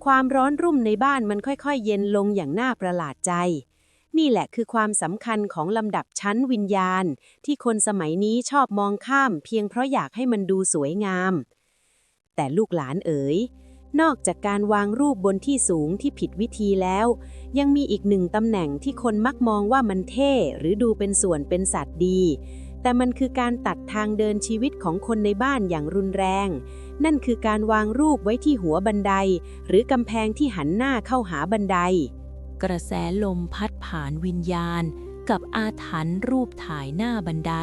ความร้อนรุ่มในบ้านมันค่อยๆเย็นลงอย่างน่าประหลาดใจนี่แหละคือความสำคัญของลำดับชั้นวิญญาณที่คนสมัยนี้ชอบมองข้ามเพียงเพราะอยากให้มันดูสวยงามแต่ลูกหลานเอ๋ยนอกจากการวางรูปบนที่สูงที่ผิดวิธีแล้วยังมีอีก1 ตำแหน่งที่คนมักมองว่ามันเท่หรือดูเป็นส่วนเป็นสัตว์ดีแต่มันคือการตัดทางเดินชีวิตของคนในบ้านอย่างรุนแรงนั่นคือการวางรูปไว้ที่หัวบันไดหรือกำแพงที่หันหน้าเข้าหาบันไดกระแสลมพัดผ่านวิญญาณกับอาถรรพ์รูปถ่ายหน้าบันได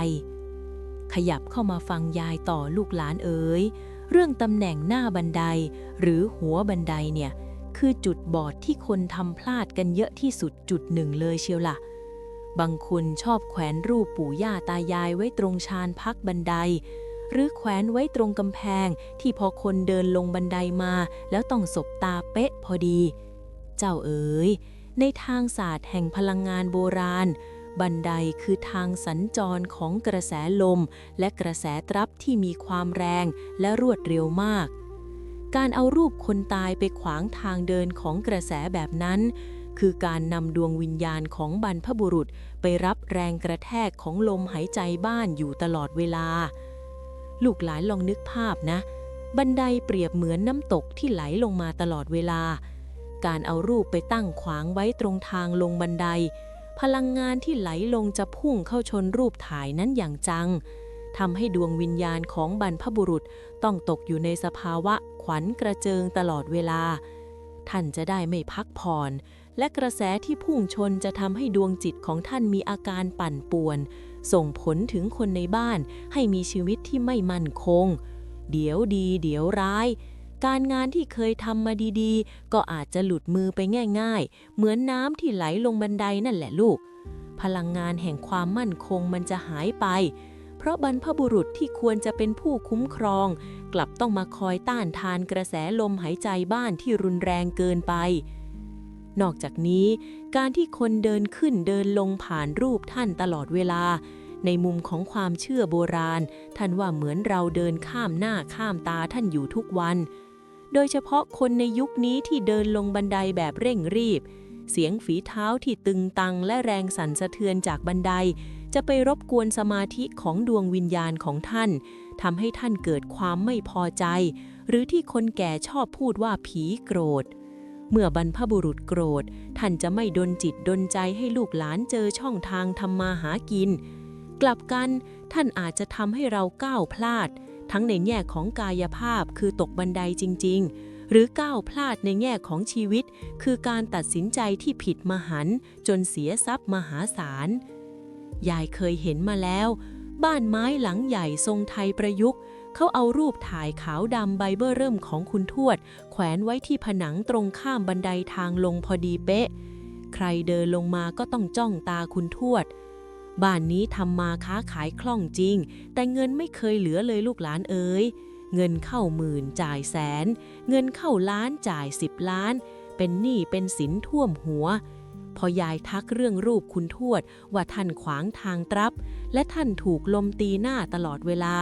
ขยับเข้ามาฟังยายต่อลูกหลานเอ๋ยเรื่องตำแหน่งหน้าบันไดหรือหัวบันไดเนี่ยคือจุดบอดที่คนทำพลาดกันเยอะที่สุดจุดหนึ่งเลยเชียวล่ะ บางคนชอบแขวนรูปปู่ย่าตายายไว้ตรงชานพักบันไดหรือแขวนไว้ตรงกำแพงที่พอคนเดินลงบันไดมาแล้วต้องสบตาเป๊ะพอดี เจ้าเอ๋ยในทางศาสตร์แห่งพลังงานโบราณบันไดคือทางสัญจรของกระแสลมและกระแสตรับที่มีความแรงและรวดเร็วมากการเอารูปคนตายไปขวางทางเดินของกระแสแบบนั้นคือการนำดวงวิญญาณของบรรพบุรุษไปรับแรงกระแทกของลมหายใจบ้านอยู่ตลอดเวลาลูกหลานลองนึกภาพนะบันไดเปรียบเหมือนน้ำตกที่ไหลลงมาตลอดเวลาการเอารูปไปตั้งขวางไว้ตรงทางลงบันไดพลังงานที่ไหลลงจะพุ่งเข้าชนรูปถ่ายนั้นอย่างจังทำให้ดวงวิญญาณของบรรพบุรุษต้องตกอยู่ในสภาวะขวัญกระเจิงตลอดเวลาท่านจะได้ไม่พักผ่อนและกระแสที่พุ่งชนจะทำให้ดวงจิตของท่านมีอาการปั่นป่วนส่งผลถึงคนในบ้านให้มีชีวิตที่ไม่มั่นคงเดี๋ยวดีเดี๋ยวร้ายการงานที่เคยทำมาดีๆก็อาจจะหลุดมือไปง่ายๆเหมือนน้ำที่ไหลลงบันไดนั่นแหละลูกพลังงานแห่งความมั่นคงมันจะหายไปเพราะบรรพบุรุษที่ควรจะเป็นผู้คุ้มครองกลับต้องมาคอยต้านทานกระแสลมหายใจบ้านที่รุนแรงเกินไปนอกจากนี้การที่คนเดินขึ้นเดินลงผ่านรูปท่านตลอดเวลาในมุมของความเชื่อโบราณท่านว่าเหมือนเราเดินข้ามหน้าข้ามตาท่านอยู่ทุกวันโดยเฉพาะคนในยุคนี้ที่เดินลงบันไดแบบเร่งรีบเสียงฝีเท้าที่ตึงตังและแรงสั่นสะเทือนจากบันไดจะไปรบกวนสมาธิของดวงวิญญาณของท่านทำให้ท่านเกิดความไม่พอใจหรือที่คนแก่ชอบพูดว่าผีโกรธเมื่อบรรพบุรุษโกรธท่านจะไม่ดลจิตดลใจให้ลูกหลานเจอช่องทางทำมาหากินกลับกันท่านอาจจะทำให้เราก้าวพลาดทั้งในแง่ของกายภาพคือตกบันไดจริงๆหรือก้าวพลาดในแง่ของชีวิตคือการตัดสินใจที่ผิดมหันต์จนเสียทรัพย์มหาศาลยายเคยเห็นมาแล้วบ้านไม้หลังใหญ่ทรงไทยประยุกต์เขาเอารูปถ่ายขาวดำใบเบ้อเริ่มของคุณทวดแขวนไว้ที่ผนังตรงข้ามบันไดทางลงพอดีเป๊ะใครเดินลงมาก็ต้องจ้องตาคุณทวดบ้านนี้ทำมาค้าขายคล่องจริงแต่เงินไม่เคยเหลือเลยลูกหลานเอ๋ยเงินเข้าหมื่นจ่ายแสนเงินเข้าล้านจ่าย10 ล้านเป็นหนี้เป็นสินท่วมหัวพอยายทักเรื่องรูปคุณทวดว่าท่านขวางทางตรับและท่านถูกลมตีหน้าตลอดเวลา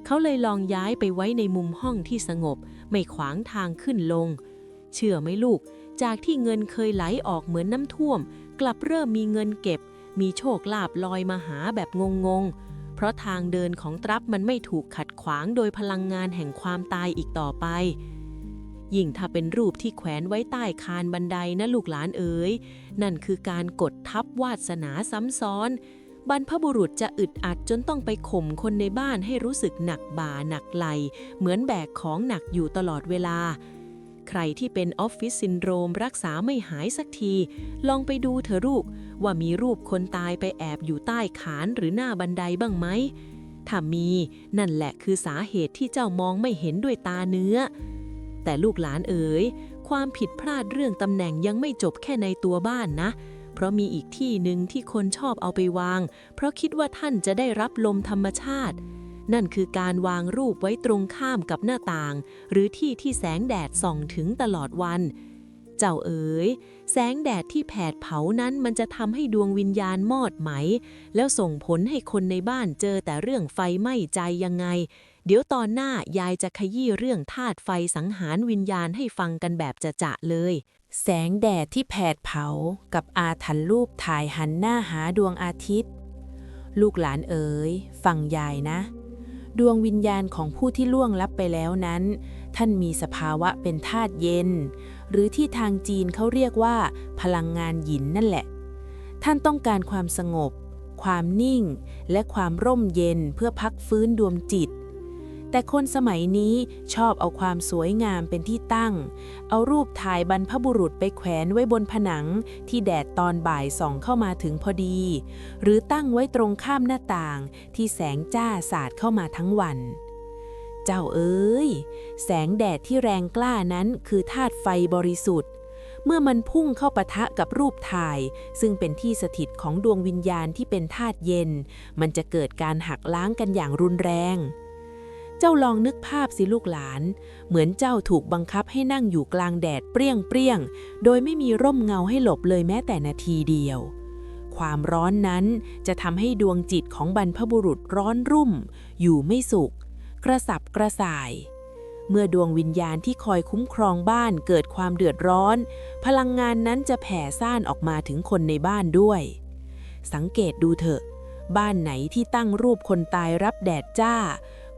เขาเลยลองย้ายไปไว้ในมุมห้องที่สงบไม่ขวางทางขึ้นลงเชื่อไหมลูกจากที่เงินเคยไหลออกเหมือนน้ำท่วมกลับเริ่มมีเงินเก็บมีโชคลาภลอยมาหาแบบงงๆเพราะทางเดินของตรับมันไม่ถูกขัดขวางโดยพลังงานแห่งความตายอีกต่อไปยิ่งถ้าเป็นรูปที่แขวนไว้ใต้คานบันไดนะลูกหลานเอ๋ยนั่นคือการกดทับวาสนาซ้ำซ้อนบรรพบุรุษจะอึดอัดจนต้องไปข่มคนในบ้านให้รู้สึกหนักบ่าหนักไหล่เหมือนแบกของหนักอยู่ตลอดเวลาใครที่เป็นออฟฟิศซินโดรมรักษาไม่หายสักทีลองไปดูเถอะลูกว่ามีรูปคนตายไปแอบอยู่ใต้ขานหรือหน้าบันไดบ้างไหมถ้ามีนั่นแหละคือสาเหตุที่เจ้ามองไม่เห็นด้วยตาเนื้อแต่ลูกหลานเอ๋ยความผิดพลาดเรื่องตำแหน่งยังไม่จบแค่ในตัวบ้านนะเพราะมีอีกที่หนึ่งที่คนชอบเอาไปวางเพราะคิดว่าท่านจะได้รับลมธรรมชาตินั่นคือการวางรูปไว้ตรงข้ามกับหน้าต่างหรือที่ที่แสงแดดส่องถึงตลอดวันเจ้าเอ๋ยแสงแดดที่แผดเผานั้นมันจะทำให้ดวงวิญญาณมอดไหมแล้วส่งผลให้คนในบ้านเจอแต่เรื่องไฟไหม้ใจยังไงเดี๋ยวตอนหน้ายายจะขยี้เรื่องธาตุไฟสังหารวิญญาณให้ฟังกันแบบจะๆเลยแสงแดดที่แผดเผากับอาถรรพ์รูปถ่ายหันหน้าหาดวงอาทิตย์ลูกหลานเอ๋ยฟังยายนะดวงวิญญาณของผู้ที่ล่วงลับไปแล้วนั้นท่านมีสภาวะเป็นธาตุเย็นหรือที่ทางจีนเขาเรียกว่าพลังงานหยินนั่นแหละท่านต้องการความสงบความนิ่งและความร่มเย็นเพื่อพักฟื้นดวงจิตแต่คนสมัยนี้ชอบเอาความสวยงามเป็นที่ตั้งเอารูปถ่ายบรรพบุรุษไปแขวนไว้บนผนังที่แดดตอนบ่ายส่องเข้ามาถึงพอดีหรือตั้งไว้ตรงข้ามหน้าต่างที่แสงจ้าสาดเข้ามาทั้งวันเจ้าเอ๋ยแสงแดดที่แรงกล้านั้นคือธาตุไฟบริสุทธิ์ เมื่อมันพุ่งเข้าปะทะกับรูปถ่ายซึ่งเป็นที่สถิตของดวงวิญญาณที่เป็นธาตุเย็นมันจะเกิดการหักล้างกันอย่างรุนแรงเจ้าลองนึกภาพสิลูกหลานเหมือนเจ้าถูกบังคับให้นั่งอยู่กลางแดดเปรี้ยงโดยไม่มีร่มเงาให้หลบเลยแม้แต่นาทีเดียวความร้อนนั้นจะทำให้ดวงจิตของบรรพบุรุษร้อนรุ่มอยู่ไม่สุขกระสับกระส่ายเมื่อดวงวิญญาณที่คอยคุ้มครองบ้านเกิดความเดือดร้อนพลังงานนั้นจะแผ่ซ่านออกมาถึงคนในบ้านด้วยสังเกตดูเถอะบ้านไหนที่ตั้งรูปคนตายรับแดดจ้า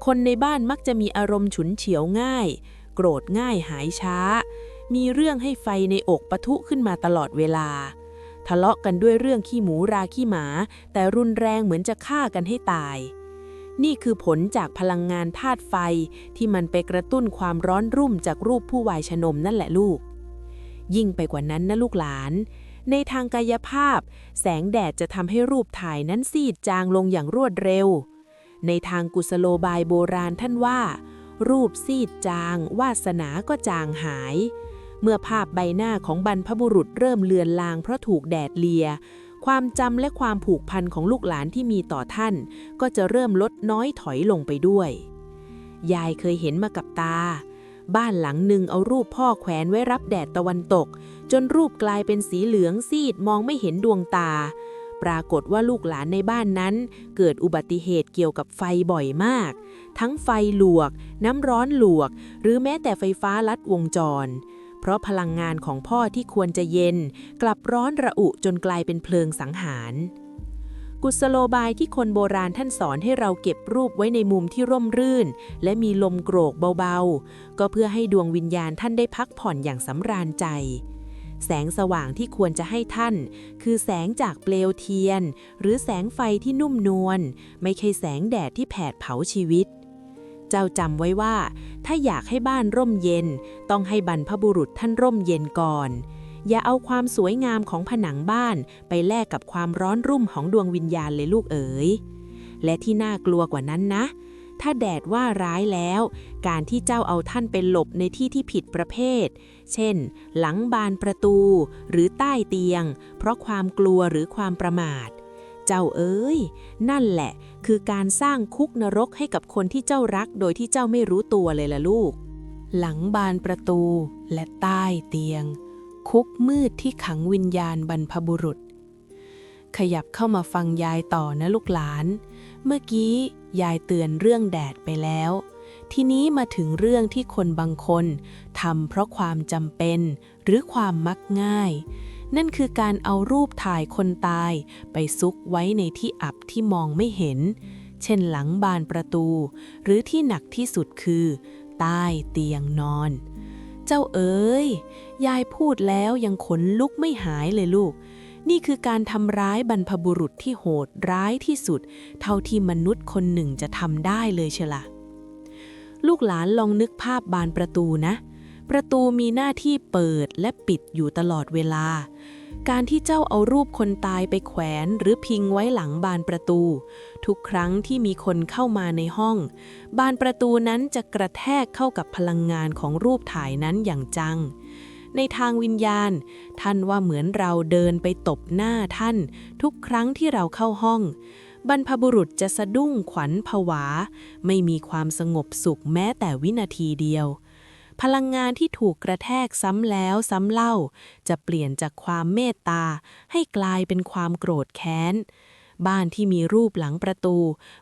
คนในบ้านมักจะมีอารมณ์ฉุนเฉียวง่ายโกรธง่ายหายช้ามีเรื่องให้ไฟในอกปะทุขึ้นมาตลอดเวลาทะเลาะกันด้วยเรื่องขี้หมูราขี้หมาแต่รุนแรงเหมือนจะฆ่ากันให้ตายนี่คือผลจากพลังงานธาตุไฟที่มันไปกระตุ้นความร้อนรุ่มจากรูปผู้วายชนมนั่นแหละลูกยิ่งไปกว่านั้นนะลูกหลานในทางกายภาพแสงแดดจะทำให้รูปถ่ายนั้นซีดจางลงอย่างรวดเร็วในทางกุศโลบายโบราณท่านว่ารูปซีดจางวาสนาก็จางหายเมื่อภาพใบหน้าของบรรพบุรุษเริ่มเลือนลางเพราะถูกแดดเลียความจำและความผูกพันของลูกหลานที่มีต่อท่านก็จะเริ่มลดน้อยถอยลงไปด้วยยายเคยเห็นมากับตาบ้านหลังหนึ่งเอารูปพ่อแขวนไว้รับแดดตะวันตกจนรูปกลายเป็นสีเหลืองซีดมองไม่เห็นดวงตาปรากฏว่าลูกหลานในบ้านนั้นเกิดอุบัติเหตุเกี่ยวกับไฟบ่อยมากทั้งไฟลวกน้ำร้อนลวกหรือแม้แต่ไฟฟ้าลัดวงจรเพราะพลังงานของพ่อที่ควรจะเย็นกลับร้อนระอุจนกลายเป็นเพลิงสังหารกุศโลบายที่คนโบราณท่านสอนให้เราเก็บรูปไว้ในมุมที่ร่มรื่นและมีลมโกรกเบาๆก็เพื่อให้ดวงวิญญาณท่านได้พักผ่อนอย่างสำราญใจแสงสว่างที่ควรจะให้ท่านคือแสงจากเปลวเทียนหรือแสงไฟที่นุ่มนวลไม่ใช่แสงแดดที่แผดเผาชีวิตเจ้าจำไว้ว่าถ้าอยากให้บ้านร่มเย็นต้องให้บรรพบุรุษท่านร่มเย็นก่อนอย่าเอาความสวยงามของผนังบ้านไปแลกกับความร้อนรุ่มของดวงวิญญาณเลยลูกเอ๋ยและที่น่ากลัวกว่านั้นนะถ้าแดดว่าร้ายแล้วการที่เจ้าเอาท่านไปหลบในที่ที่ผิดประเภทเช่นหลังบานประตูหรือใต้เตียงเพราะความกลัวหรือความประมาทเจ้าเอ๋ยนั่นแหละคือการสร้างคุกนรกให้กับคนที่เจ้ารักโดยที่เจ้าไม่รู้ตัวเลยล่ะลูกหลังบานประตูและใต้เตียงคุกมืดที่ขังวิญญาณบรรพบุรุษขยับเข้ามาฟังยายต่อนะลูกหลานเมื่อกี้ยายเตือนเรื่องแดดไปแล้วทีนี้มาถึงเรื่องที่คนบางคนทำเพราะความจำเป็นหรือความมักง่ายนั่นคือการเอารูปถ่ายคนตายไปซุกไว้ในที่อับที่มองไม่เห็นเช่นหลังบานประตูหรือที่หนักที่สุดคือใต้เตียงนอนเจ้าเอ๋ยยายพูดแล้วยังขนลุกไม่หายเลยลูกนี่คือการทำร้ายบรรพบุรุษที่โหดร้ายที่สุดเท่าที่มนุษย์คนหนึ่งจะทำได้เลยเชียวล่ะลูกหลานลองนึกภาพบานประตูนะประตูมีหน้าที่เปิดและปิดอยู่ตลอดเวลาการที่เจ้าเอารูปคนตายไปแขวนหรือพิงไว้หลังบานประตูทุกครั้งที่มีคนเข้ามาในห้องบานประตูนั้นจะกระแทกเข้ากับพลังงานของรูปถ่ายนั้นอย่างจังในทางวิญญาณท่านว่าเหมือนเราเดินไปตบหน้าท่านทุกครั้งที่เราเข้าห้องบรรพบุรุษจะสะดุ้งขวัญผวาไม่มีความสงบสุขแม้แต่วินาทีเดียวพลังงานที่ถูกกระแทกซ้ำแล้วซ้ำเล่าจะเปลี่ยนจากความเมตตาให้กลายเป็นความโกรธแค้นบ้านที่มีรูปหลังประตู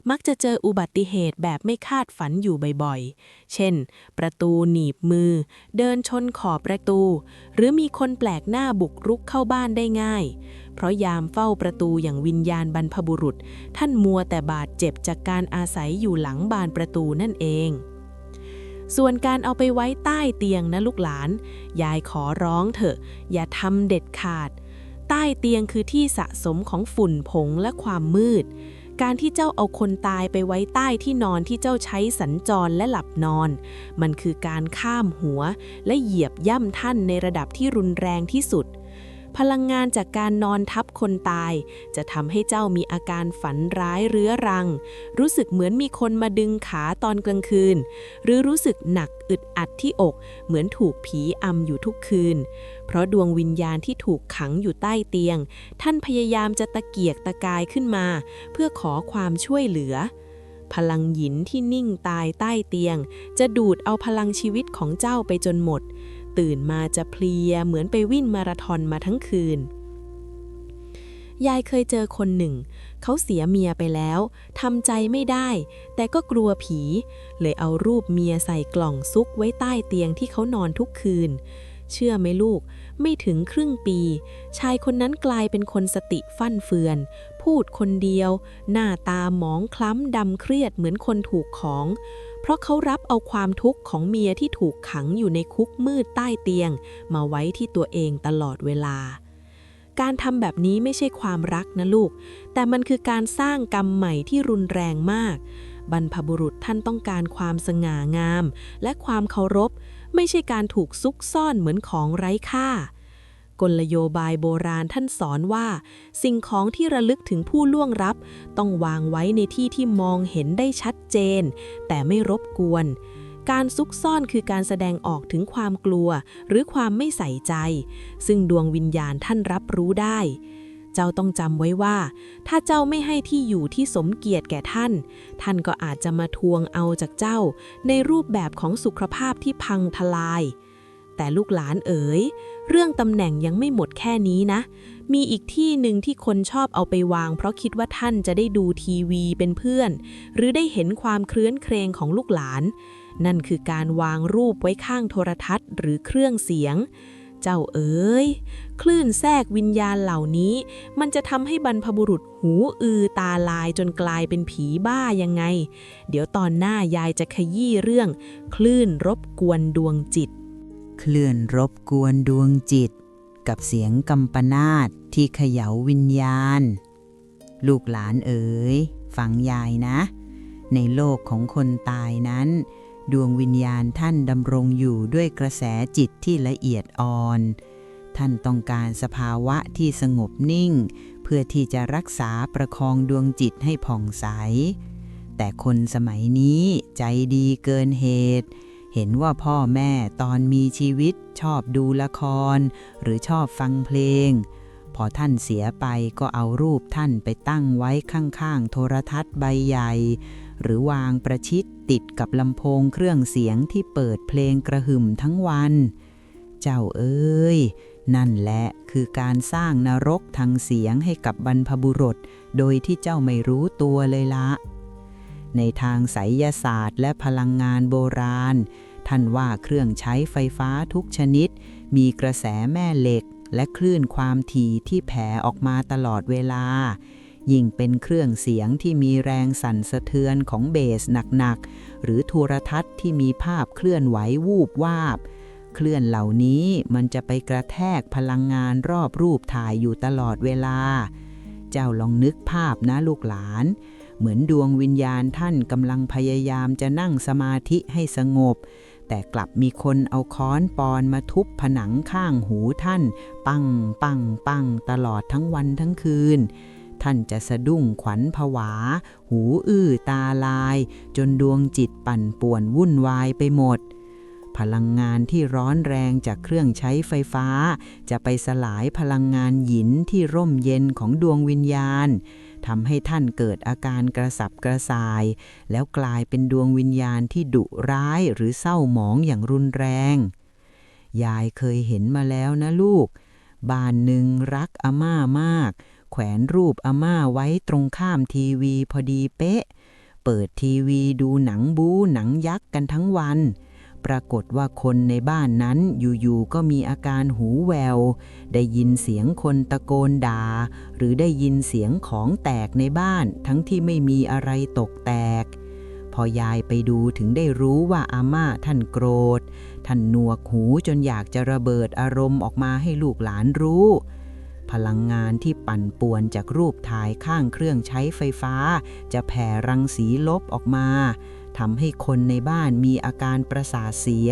มักจะเจออุบัติเหตุแบบไม่คาดฝันอยู่บ่อยๆเช่นประตูหนีบมือเดินชนขอบประตูหรือมีคนแปลกหน้าบุกรุกเข้าบ้านได้ง่ายเพราะยามเฝ้าประตูอย่างวิญญาณบรรพบุรุษท่านมัวแต่บาดเจ็บจากการอาศัยอยู่หลังบานประตูนั่นเองส่วนการเอาไปไว้ใต้เตียงนะลูกหลานยายขอร้องเถอะอย่าทำเด็ดขาดใต้เตียงคือที่สะสมของฝุ่นผงและความมืดการที่เจ้าเอาคนตายไปไว้ใต้ที่นอนที่เจ้าใช้สัญจรและหลับนอนมันคือการข้ามหัวและเหยียบย่ำท่านในระดับที่รุนแรงที่สุด พลังงานจากการนอนทับคนตายจะทำให้เจ้ามีอาการฝันร้ายเรื้อรัง รู้สึกเหมือนมีคนมาดึงขาตอนกลางคืน หรือรู้สึกหนักอึดอัดที่อกเหมือนถูกผีอำอยู่ทุกคืน เพราะดวงวิญญาณที่ถูกขังอยู่ใต้เตียงท่านพยายามจะตะเกียกตะกายขึ้นมาเพื่อขอความช่วยเหลือพลังหยินที่นิ่งตายใต้เตียงจะดูดเอาพลังชีวิตของเจ้าไปจนหมดตื่นมาจะเพลียเหมือนไปวิ่งมาราธอนมาทั้งคืนยายเคยเจอคนหนึ่งเขาเสียเมียไปแล้วทำใจไม่ได้แต่ก็กลัวผีเลยเอารูปเมียใส่กล่องซุกไว้ใต้เตียงที่เขานอนทุกคืนเชื่อไหมลูกไม่ถึงครึ่งปีชายคนนั้นกลายเป็นคนสติฟั่นเฟือนพูดคนเดียวหน้าตาหมองคล้ำดำเครียดเหมือนคนถูกของเพราะเขารับเอาความทุกข์ของเมียที่ถูกขังอยู่ในคุกมืดใต้เตียงมาไว้ที่ตัวเองตลอดเวลาการทำแบบนี้ไม่ใช่ความรักนะลูกแต่มันคือการสร้างกรรมใหม่ที่รุนแรงมากบรรพบุรุษท่านต้องการความสง่างามและความเคารพไม่ใช่การถูกซุกซ่อนเหมือนของไร้ค่ากลโยบายโบราณท่านสอนว่าสิ่งของที่ระลึกถึงผู้ล่วงลับต้องวางไว้ในที่ที่มองเห็นได้ชัดเจนแต่ไม่รบกวนการซุกซ่อนคือการแสดงออกถึงความกลัวหรือความไม่ใส่ใจซึ่งดวงวิญญาณท่านรับรู้ได้เจ้าต้องจำไว้ว่าถ้าเจ้าไม่ให้ที่อยู่ที่สมเกียรติแก่ท่านท่านก็อาจจะมาทวงเอาจากเจ้าในรูปแบบของสุขภาพที่พังทลายแต่ลูกหลานเอ๋ยเรื่องตำแหน่งยังไม่หมดแค่นี้นะมีอีกที่หนึ่งที่คนชอบเอาไปวางเพราะคิดว่าท่านจะได้ดูทีวีเป็นเพื่อนหรือได้เห็นความเครื้อนเครงของลูกหลานนั่นคือการวางรูปไว้ข้างโทรทัศน์หรือเครื่องเสียงเจ้าเอ๋ยคลื่นแทรกวิญญาณเหล่านี้มันจะทำให้บรรพบุรุษหูอือตาลายจนกลายเป็นผีบ้ายังไงเดี๋ยวตอนหน้ายายจะขยี้เรื่องคลื่นรบกวนดวงจิตเคลื่อนรบกวนดวงจิตกับเสียงกำปนาตที่เขย่าวิญญาณลูกหลานเอ๋ยฟังยายนะในโลกของคนตายนั้นดวงวิญญาณท่านดำรงอยู่ด้วยกระแสจิตที่ละเอียดอ่อนท่านต้องการสภาวะที่สงบนิ่งเพื่อที่จะรักษาประคองดวงจิตให้ผ่องใสแต่คนสมัยนี้ใจดีเกินเหตุเห็นว่าพ่อแม่ตอนมีชีวิตชอบดูละครหรือชอบฟังเพลงพอท่านเสียไปก็เอารูปท่านไปตั้งไว้ข้างๆโทรทัศน์ใบใหญ่หรือวางประชิดติดกับลำโพงเครื่องเสียงที่เปิดเพลงกระหึ่มทั้งวันเจ้าเอ้ยนั่นแหละคือการสร้างนรกทางเสียงให้กับบรรพบุรุษโดยที่เจ้าไม่รู้ตัวเลยละในทางไสยศาสตร์และพลังงานโบราณท่านว่าเครื่องใช้ไฟฟ้าทุกชนิดมีกระแสแม่เหล็กและคลื่นความถี่ที่แผ่ออกมาตลอดเวลายิ่งเป็นเครื่องเสียงที่มีแรงสั่นสะเทือนของเบสหนักๆหรือโทรทัศน์ที่มีภาพเคลื่อนไหววูบวาบเคลื่อนเหล่านี้มันจะไปกระแทกพลังงานรอบรูปถ่ายอยู่ตลอดเวลาเจ้าลองนึกภาพนะลูกหลานเหมือนดวงวิญญาณท่านกำลังพยายามจะนั่งสมาธิให้สงบแต่กลับมีคนเอาค้อนปอนมาทุบผนังข้างหูท่านปังปังปังตลอดทั้งวันทั้งคืนท่านจะสะดุ้งขวัญผวาหูอื้อตาลายจนดวงจิตปั่นป่วนวุ่นวายไปหมดพลังงานที่ร้อนแรงจากเครื่องใช้ไฟฟ้าจะไปสลายพลังงานหยินที่ร่มเย็นของดวงวิญญาณทำให้ท่านเกิดอาการกระสับกระส่ายแล้วกลายเป็นดวงวิญญาณที่ดุร้ายหรือเศร้าหมองอย่างรุนแรงยายเคยเห็นมาแล้วนะลูกบ้านหนึ่งรักอาม่ามากแขวนรูปอาม่าไว้ตรงข้ามทีวีพอดีเป๊ะเปิดทีวีดูหนังบู๊หนังยักษ์กันทั้งวันปรากฏว่าคนในบ้านนั้นอยู่ๆก็มีอาการหูแววได้ยินเสียงคนตะโกนด่าหรือได้ยินเสียงของแตกในบ้านทั้งที่ไม่มีอะไรตกแตกพอยายไปดูถึงได้รู้ว่าอาม่าท่านโกรธท่านหนวกหูจนอยากจะระเบิดอารมณ์ออกมาให้ลูกหลานรู้พลังงานที่ปั่นป่วนจากรูปถ่ายข้างเครื่องใช้ไฟฟ้าจะแผ่รังสีลบออกมาทำให้คนในบ้านมีอาการประสาทเสีย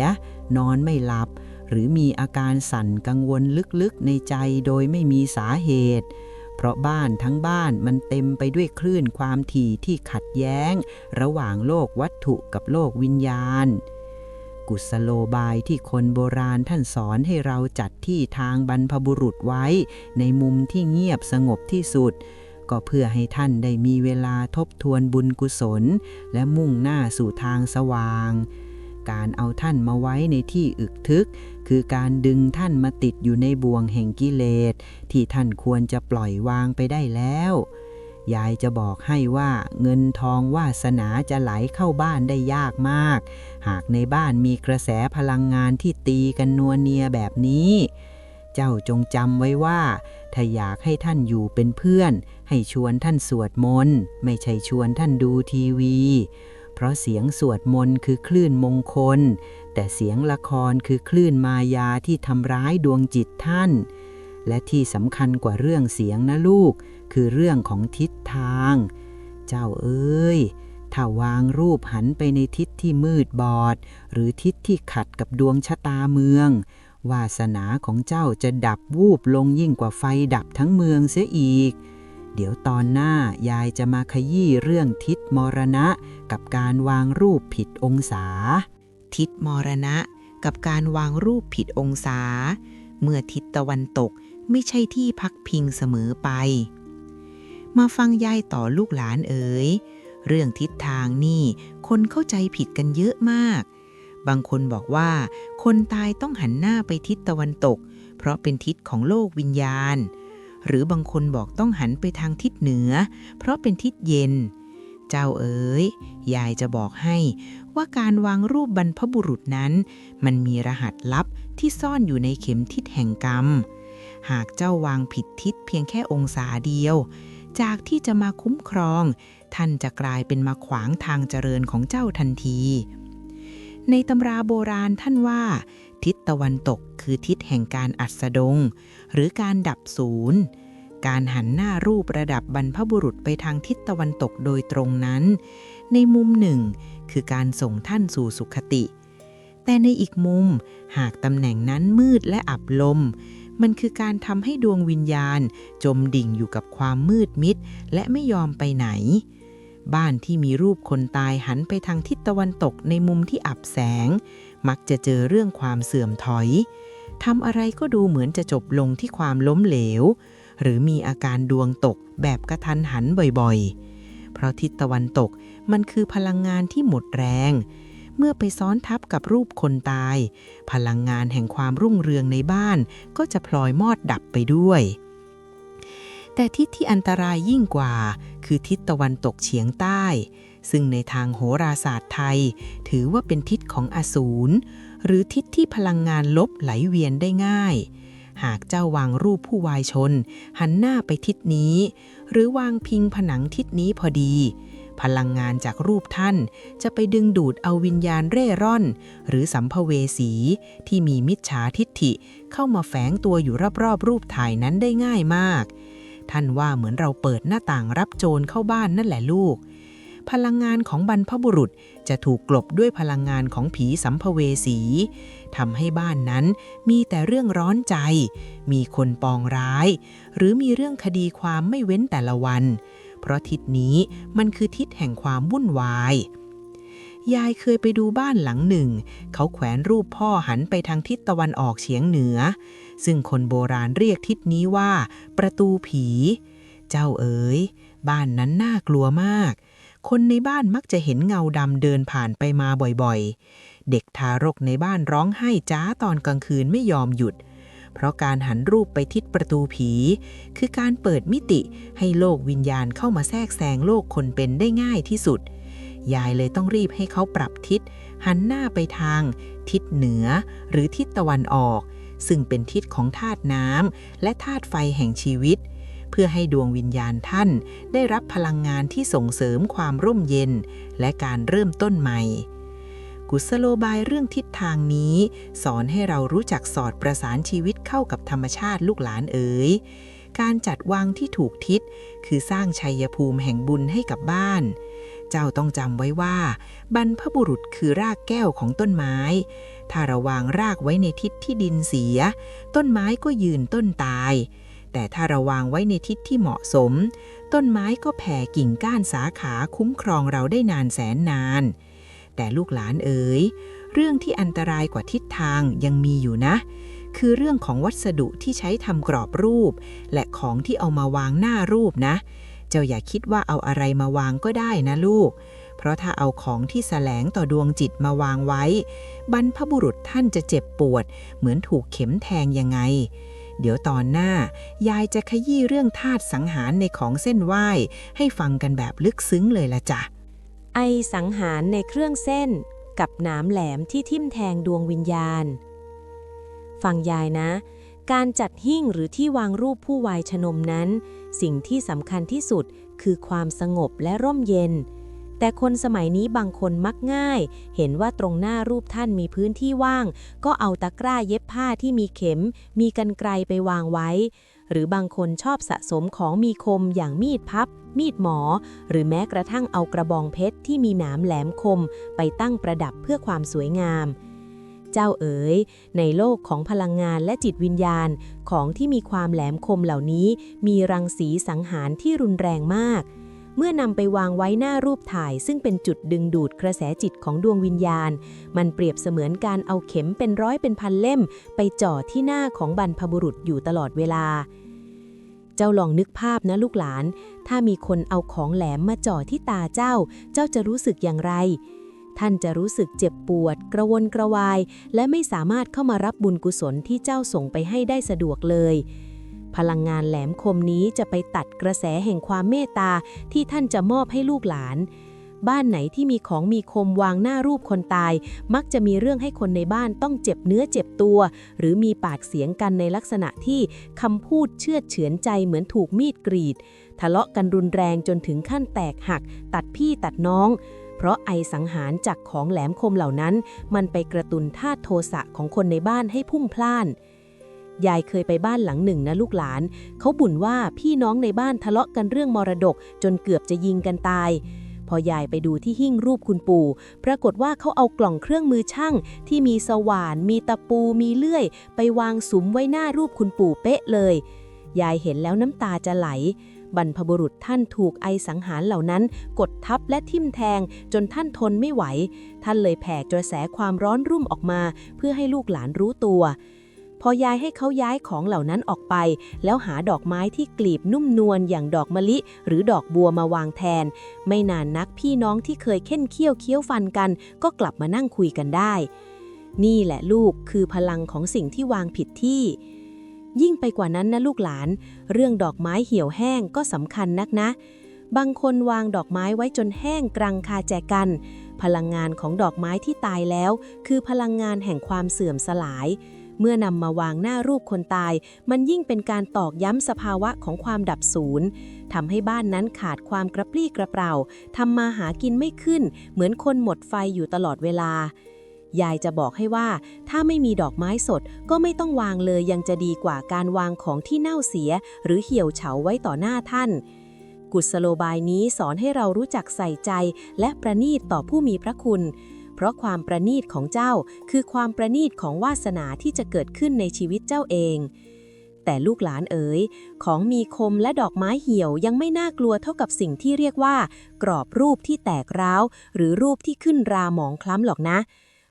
นอนไม่หลับ หรือมีอาการสั่นกังวลลึกๆในใจโดยไม่มีสาเหตุเพราะบ้านทั้งบ้านมันเต็มไปด้วยคลื่นความถี่ที่ขัดแย้งระหว่างโลกวัตถุกับโลกวิญญาณกุศโลบายที่คนโบราณท่านสอนให้เราจัดที่ทางบรรพบุรุษไว้ในมุมที่เงียบสงบที่สุดก็เพื่อให้ท่านได้มีเวลาทบทวนบุญกุศลและมุ่งหน้าสู่ทางสว่างการเอาท่านมาไว้ในที่อึกทึกคือการดึงท่านมาติดอยู่ในบ่วงแห่งกิเลสที่ท่านควรจะปล่อยวางไปได้แล้วยายจะบอกให้ว่าเงินทองวาสนาจะไหลเข้าบ้านได้ยากมากหากในบ้านมีกระแสพลังงานที่ตีกันนัวเนียแบบนี้เจ้าจงจำไว้ว่าถ้าอยากให้ท่านอยู่เป็นเพื่อนให้ชวนท่านสวดมนต์ไม่ใช่ชวนท่านดูทีวีเพราะเสียงสวดมนต์คือคลื่นมงคลแต่เสียงละครคือคลื่นมายาที่ทำร้ายดวงจิตท่านและที่สำคัญกว่าเรื่องเสียงนะลูกคือเรื่องของทิศทางเจ้าเอ้ยถ้าวางรูปหันไปในทิศที่มืดบอดหรือทิศที่ขัดกับดวงชะตาเมืองวาสนาของเจ้าจะดับวูบลงยิ่งกว่าไฟดับทั้งเมืองเสียอีกเดี๋ยวตอนหน้ายายจะมาขยี้เรื่องทิศมรณะกับการวางรูปผิดองศาทิศมรณะกับการวางรูปผิดองศาเมื่อทิศตะวันตกไม่ใช่ที่พักพิงเสมอไปมาฟังยายต่อลูกหลานเอ๋ยเรื่องทิศทางนี่คนเข้าใจผิดกันเยอะมากบางคนบอกว่าคนตายต้องหันหน้าไปทิศตะวันตกเพราะเป็นทิศของโลกวิญญาณหรือบางคนบอกต้องหันไปทางทิศเหนือเพราะเป็นทิศเย็นเจ้าเอ๋ยยายจะบอกให้ว่าการวางรูปบรรพบุรุษนั้นมันมีรหัสลับที่ซ่อนอยู่ในเข็มทิศแห่งกรรมหากเจ้าวางผิดทิศเพียงแค่องศาเดียวจากที่จะมาคุ้มครองท่านจะกลายเป็นมาขวางทางเจริญของเจ้าทันทีในตำราโบราณท่านว่าทิศตะวันตกคือทิศแห่งการอัสดงหรือการดับศูนย์การหันหน้ารูประดับบรรพบุรุษไปทางทิศตะวันตกโดยตรงนั้นในมุมหนึ่งคือการส่งท่านสู่สุคติแต่ในอีกมุมหากตำแหน่งนั้นมืดและอับลมมันคือการทำให้ดวงวิญญาณจมดิ่งอยู่กับความมืดมิดและไม่ยอมไปไหนบ้านที่มีรูปคนตายหันไปทางทิศตะวันตกในมุมที่อับแสงมักจะเจอเรื่องความเสื่อมถอยทำอะไรก็ดูเหมือนจะจบลงที่ความล้มเหลวหรือมีอาการดวงตกแบบกระทันหันบ่อยๆเพราะทิศตะวันตกมันคือพลังงานที่หมดแรงเมื่อไปซ้อนทับกับรูปคนตายพลังงานแห่งความรุ่งเรืองในบ้านก็จะพลอยมอดดับไปด้วยแต่ทิศที่อันตรายยิ่งกว่าคือทิศตะวันตกเฉียงใต้ซึ่งในทางโหราศาสตร์ไทยถือว่าเป็นทิศของอสูรหรือทิศที่พลังงานลบไหลเวียนได้ง่ายหากเจ้าวางรูปผู้วายชนหันหน้าไปทิศนี้หรือวางพิงผนังทิศนี้พอดีพลังงานจากรูปท่านจะไปดึงดูดเอาวิญญาณเร่ร่อนหรือสัมภเวสีที่มีมิจฉาทิฐิเข้ามาแฝงตัวอยู่รอบๆรูปถ่ายนั้นได้ง่ายมากท่านว่าเหมือนเราเปิดหน้าต่างรับโจรเข้าบ้านนั่นแหละลูกพลังงานของบรรพบุรุษจะถูกกลบด้วยพลังงานของผีสัมภเวสีทำให้บ้านนั้นมีแต่เรื่องร้อนใจมีคนปองร้ายหรือมีเรื่องคดีความไม่เว้นแต่ละวันเพราะทิศนี้มันคือทิศแห่งความวุ่นวายยายเคยไปดูบ้านหลังหนึ่งเขาแขวนรูปพ่อหันไปทางทิศตะวันออกเฉียงเหนือซึ่งคนโบราณเรียกทิศนี้ว่าประตูผีเจ้าเอ๋ยบ้านนั้นน่ากลัวมากคนในบ้านมักจะเห็นเงาดำเดินผ่านไปมาบ่อยๆเด็กทารกในบ้านร้องไห้จ้าตอนกลางคืนไม่ยอมหยุดเพราะการหันรูปไปทิศประตูผีคือการเปิดมิติให้โลกวิญญาณเข้ามาแทรกแซงโลกคนเป็นได้ง่ายที่สุดยายเลยต้องรีบให้เขาปรับทิศหันหน้าไปทางทิศเหนือหรือทิศตะวันออกซึ่งเป็นทิศของธาตุน้ำและธาตุไฟแห่งชีวิตเพื่อให้ดวงวิญญาณท่านได้รับพลังงานที่ส่งเสริมความร่มเย็นและการเริ่มต้นใหม่กุศโลบายเรื่องทิศทางนี้สอนให้เรารู้จักสอดประสานชีวิตเข้ากับธรรมชาติลูกหลานเอ๋ยการจัดวางที่ถูกทิศคือสร้างชัยภูมิแห่งบุญให้กับบ้านเจ้าต้องจำไว้ว่าบรรพบุรุษคือรากแก้วของต้นไม้ ถ้าเราวางรากไว้ในทิศที่ดินเสียต้นไม้ก็ยืนต้นตายแต่ถ้าเราวางไว้ในทิศที่เหมาะสมต้นไม้ก็แผ่กิ่งก้านสาขาคุ้มครองเราได้นานแสนนานแต่ลูกหลานเอ๋ยเรื่องที่อันตรายกว่าทิศทางยังมีอยู่นะคือเรื่องของวัสดุที่ใช้ทำกรอบรูปและของที่เอามาวางหน้ารูปนะเจ้าอย่าคิดว่าเอาอะไรมาวางก็ได้นะลูกเพราะถ้าเอาของที่แสลงต่อดวงจิตมาวางไว้บรรพบุรุษท่านจะเจ็บปวดเหมือนถูกเข็มแทงยังไงเดี๋ยวตอนหน้ายายจะขยี้เรื่องธาตุสังหารในของเส้นไหว้ให้ฟังกันแบบลึกซึ้งเลยละจ้ะไอสังหารในเครื่องเส้นกับหนามแหลมที่ทิ่มแทงดวงวิญญาณฟังยายนะการจัดหิ้งหรือที่วางรูปผู้วายชนมนั้นสิ่งที่สำคัญที่สุดคือความสงบและร่มเย็นแต่คนสมัยนี้บางคนมักง่ายเห็นว่าตรงหน้ารูปท่านมีพื้นที่ว่างก็เอาตะกร้าเย็บผ้าที่มีเข็มมีกรรไกรไปวางไว้หรือบางคนชอบสะสมของมีคมอย่างมีดพับมีดหมอหรือแม้กระทั่งเอากระบองเพชรที่มีหนามแหลมคมไปตั้งประดับเพื่อความสวยงามเจ้าเอ๋ยในโลกของพลังงานและจิตวิญญาณของที่มีความแหลมคมเหล่านี้มีรังสีสังหารที่รุนแรงมากเมื่อนำไปวางไว้หน้ารูปถ่ายซึ่งเป็นจุดดึงดูดกระแสจิตของดวงวิญญาณมันเปรียบเสมือนการเอาเข็มเป็นร้อยเป็นพันเล่มไปจ่อที่หน้าของบรรพบุรุษอยู่ตลอดเวลาเจ้าลองนึกภาพนะลูกหลานถ้ามีคนเอาของแหลมมาจ่อที่ตาเจ้าจะรู้สึกอย่างไรท่านจะรู้สึกเจ็บปวดกระวนกระวายและไม่สามารถเข้ามารับบุญกุศลที่เจ้าส่งไปให้ได้สะดวกเลยพลังงานแหลมคมนี้จะไปตัดกระแสแห่งความเมตตาที่ท่านจะมอบให้ลูกหลานบ้านไหนที่มีของมีคมวางหน้ารูปคนตายมักจะมีเรื่องให้คนในบ้านต้องเจ็บเนื้อเจ็บตัวหรือมีปากเสียงกันในลักษณะที่คำพูดเชือดเฉือนใจเหมือนถูกมีดกรีดทะเลาะกันรุนแรงจนถึงขั้นแตกหักตัดพี่ตัดน้องเพราะไอสังหารจากของแหลมคมเหล่านั้นมันไปกระตุ้นธาตุโทสะของคนในบ้านให้พุ่งพล่านยายเคยไปบ้านหลังหนึ่งนะลูกหลานเขาบ่นว่าพี่น้องในบ้านทะเลาะกันเรื่องมรดกจนเกือบจะยิงกันตายพอยายไปดูที่หิ้งรูปคุณปู่ปรากฏว่าเขาเอากล่องเครื่องมือช่างที่มีสว่านมีตะปูมีเลื่อยไปวางสุมไว้หน้ารูปคุณปู่เป๊ะเลยยายเห็นแล้วน้ำตาจะไหลบรรพบุรุษท่านถูกไอสังหารเหล่านั้นกดทับและทิ่มแทงจนท่านทนไม่ไหวท่านเลยแผ่กระแสความร้อนรุ่มออกมาเพื่อให้ลูกหลานรู้ตัวพอยายให้เขาย้ายของเหล่านั้นออกไปแล้วหาดอกไม้ที่กลีบนุ่มนวลอย่างดอกมะลิหรือดอกบัวมาวางแทนไม่นานนักพี่น้องที่เคยเคี้ยวฟันกันก็กลับมานั่งคุยกันได้นี่แหละลูกคือพลังของสิ่งที่วางผิดที่ยิ่งไปกว่านั้นนะลูกหลานเรื่องดอกไม้เหี่ยวแห้งก็สำคัญนักนะบางคนวางดอกไม้ไว้จนแห้งกรังคาแจกันพลังงานของดอกไม้ที่ตายแล้วคือพลังงานแห่งความเสื่อมสลายเมื่อนำมาวางหน้ารูปคนตายมันยิ่งเป็นการตอกย้ำสภาวะของความดับสูญทำให้บ้านนั้นขาดความกระปรี้กระเปร่าทำมาหากินไม่ขึ้นเหมือนคนหมดไฟอยู่ตลอดเวลายายจะบอกให้ว่าถ้าไม่มีดอกไม้สดก็ไม่ต้องวางเลยยังจะดีกว่าการวางของที่เน่าเสียหรือเหี่ยวเฉาไว้ต่อหน้าท่านกุศโลบายนี้สอนให้เรารู้จักใส่ใจและประณีตต่อผู้มีพระคุณเพราะความประณีตของเจ้าคือความประณีตของวาสนาที่จะเกิดขึ้นในชีวิตเจ้าเองแต่ลูกหลานเอ๋ยของมีคมและดอกไม้เหี่ยวยังไม่น่ากลัวเท่ากับสิ่งที่เรียกว่ากรอบรูปที่แตกร้าวหรือรูปที่ขึ้นราหมองคล้ำหรอกนะ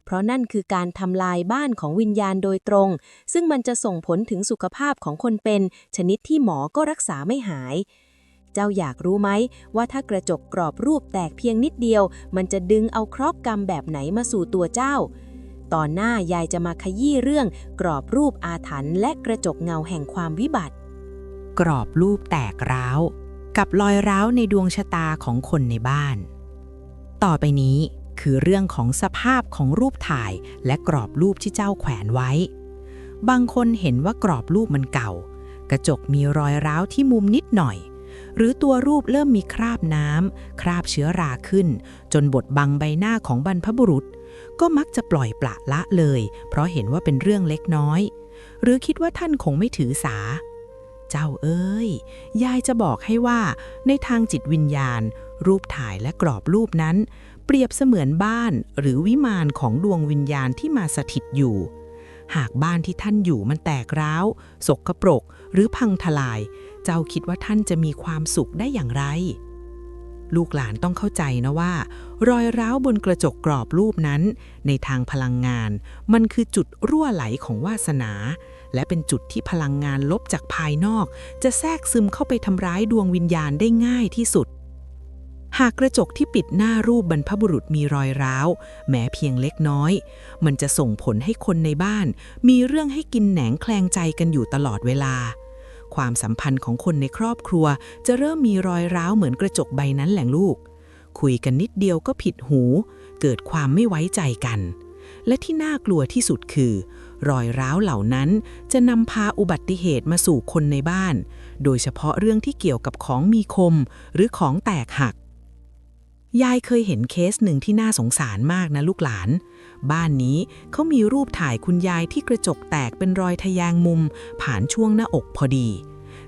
เพราะนั่นคือการทำลายบ้านของวิญญาณโดยตรงซึ่งมันจะส่งผลถึงสุขภาพของคนเป็นชนิดที่หมอก็รักษาไม่หายเจ้าอยากรู้ไหมว่าถ้ากระจกกรอบรูปแตกเพียงนิดเดียวมันจะดึงเอาเคราะห์กรรมแบบไหนมาสู่ตัวเจ้าตอนหน้ายายจะมาขยี้เรื่องกรอบรูปอาถรรพ์และกระจกเงาแห่งความวิบัติกรอบรูปแตกร้าวกับรอยร้าวในดวงชะตาของคนในบ้านต่อไปนี้คือเรื่องของสภาพของรูปถ่ายและกรอบรูปที่เจ้าแขวนไว้บางคนเห็นว่ากรอบรูปมันเก่ากระจกมีรอยร้าวที่มุมนิดหน่อยหรือตัวรูปเริ่มมีคราบน้ำคราบเชื้อราขึ้นจนบดบังใบหน้าของบรรพบุรุษก็มักจะปล่อยปละละเลยเพราะเห็นว่าเป็นเรื่องเล็กน้อยหรือคิดว่าท่านคงไม่ถือสาเจ้าเอ้ยยายจะบอกให้ว่าในทางจิตวิญญาณรูปถ่ายและกรอบรูปนั้น เปรียบเสมือนบ้านหรือวิมานของดวงวิญญาณที่มาสถิตอยู่ หากบ้านที่ท่านอยู่มันแตกร้าวสกปรกหรือพังทลาย เจ้าคิดว่าท่านจะมีความสุขได้อย่างไรลูกหลานต้องเข้าใจนะว่ารอยร้าวบนกระจกกรอบรูปนั้นในทางพลังงานมันคือจุดรั่วไหลของวาสนาและเป็นจุดที่พลังงานลบจากภายนอกจะแทรกซึมเข้าไปทำร้ายดวงวิญญาณได้ง่ายที่สุดหากกระจกที่ปิดหน้ารูปบรรพบุรุษมีรอยร้าวแม้เพียงเล็กน้อยมันจะส่งผลให้คนในบ้านมีเรื่องให้กินแหนงแคลงใจกันอยู่ตลอดเวลาความสัมพันธ์ของคนในครอบครัวจะเริ่มมีรอยร้าวเหมือนกระจกใบนั้นแหละลูกคุยกันนิดเดียวก็ผิดหูเกิดความไม่ไว้ใจกันและที่น่ากลัวที่สุดคือรอยร้าวเหล่านั้นจะนำพาอุบัติเหตุมาสู่คนในบ้านโดยเฉพาะเรื่องที่เกี่ยวกับของมีคมหรือของแตกหักยายเคยเห็นเคสหนึ่งที่น่าสงสารมากนะลูกหลานบ้านนี้เขามีรูปถ่ายคุณยายที่กระจกแตกเป็นรอยทะแยงมุมผ่านช่วงหน้าอกพอดี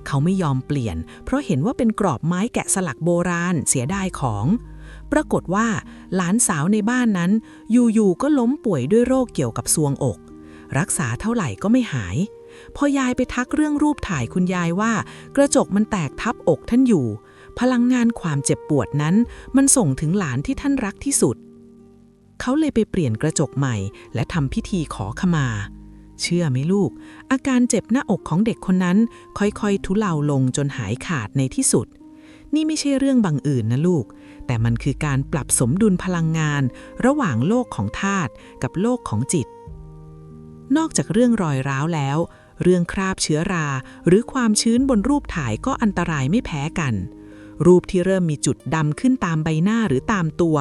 เขาไม่ยอมเปลี่ยนเพราะเห็นว่าเป็นกรอบไม้แกะสลักโบราณเสียดายของปรากฏว่าหลานสาวในบ้านนั้นอยู่ๆก็ล้มป่วยด้วยโรคเกี่ยวกับทรวงอกรักษาเท่าไหร่ก็ไม่หายพอยายไปทักเรื่องรูปถ่ายคุณยายว่ากระจกมันแตกทับอกท่านอยู่พลังงานความเจ็บปวดนั้นมันส่งถึงหลานที่ท่านรักที่สุดเขาเลยไปเปลี่ยนกระจกใหม่และทำพิธีขอขมาเชื่อไหมลูกอาการเจ็บหน้าอกของเด็กคนนั้นค่อยๆทุเลาลงจนหายขาดในที่สุดนี่ไม่ใช่เรื่องบังเอิญนะลูกแต่มันคือการปรับสมดุลพลังงานระหว่างโลกของธาตุกับโลกของจิตนอกจากเรื่องรอยร้าวแล้วเรื่องคราบเชื้อราหรือความชื้นบนรูปถ่ายก็อันตรายไม่แพ้กันรูปที่เริ่มมีจุดดำขึ้นตามใบหน้าหรือตามตัว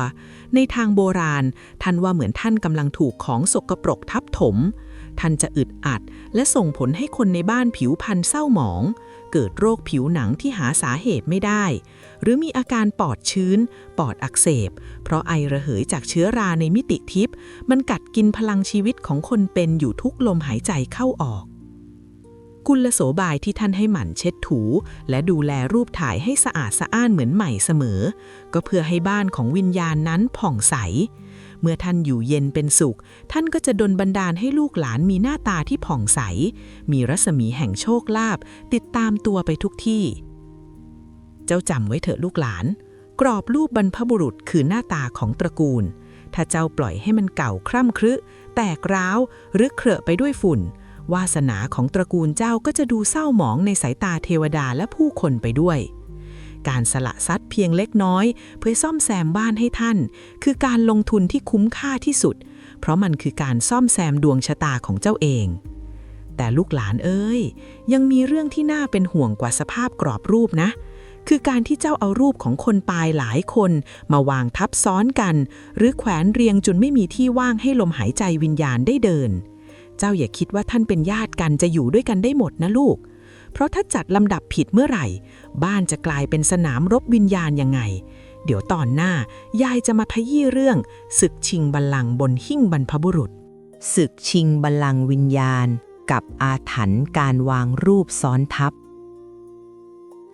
ในทางโบราณท่านว่าเหมือนท่านกำลังถูกของสกปรกทับถมท่านจะอึดอัดและส่งผลให้คนในบ้านผิวพรรณเศร้าหมองเกิดโรคผิวหนังที่หาสาเหตุไม่ได้หรือมีอาการปอดชื้นปอดอักเสบเพราะไอระเหยจากเชื้อราในมิติทิพย์มันกัดกินพลังชีวิตของคนเป็นอยู่ทุกลมหายใจเข้าออกกุลโสบายที่ท่านให้หมั่นเช็ดถูและดูแลรูปถ่ายให้สะอาดสะอ้านเหมือนใหม่เสมอก็เพื่อให้บ้านของวิญญาณนั้นผ่องใสเมื่อท่านอยู่เย็นเป็นสุขท่านก็จะดลบันดาลให้ลูกหลานมีหน้าตาที่ผ่องใสมีรัศมีแห่งโชคลาภติดตามตัวไปทุกที่เจ้าจำไว้เถอะลูกหลานกรอบรูปบรรพบุรุษคือหน้าตาของตระกูลถ้าเจ้าปล่อยให้มันเก่าคร่ำครึแตกร้าวหรือเครอะไปด้วยฝุ่นวาสนาของตระกูลเจ้าก็จะดูเศร้าหมองในสายตาเทวดาและผู้คนไปด้วยการสละทรัพย์เพียงเล็กน้อยเพื่อซ่อมแซมบ้านให้ท่านคือการลงทุนที่คุ้มค่าที่สุดเพราะมันคือการซ่อมแซมดวงชะตาของเจ้าเองแต่ลูกหลานเอ้ยยังมีเรื่องที่น่าเป็นห่วงกว่าสภาพกรอบรูปนะคือการที่เจ้าเอารูปของคนตายหลายคนมาวางทับซ้อนกันหรือแขวนเรียงจนไม่มีที่ว่างให้ลมหายใจวิญญาณได้เดินเจ้าอย่าคิดว่าท่านเป็นญาติกันจะอยู่ด้วยกันได้หมดนะลูกเพราะถ้าจัดลำดับผิดเมื่อไหร่บ้านจะกลายเป็นสนามรบวิญญาณยังไงเดี๋ยวตอนหน้ายายจะมาขยี้เรื่องศึกชิงบัลลังก์บนหิ้งบรรพบุรุษศึกชิงบัลลังก์วิญญาณกับอาถรรพ์การวางรูปซ้อนทับ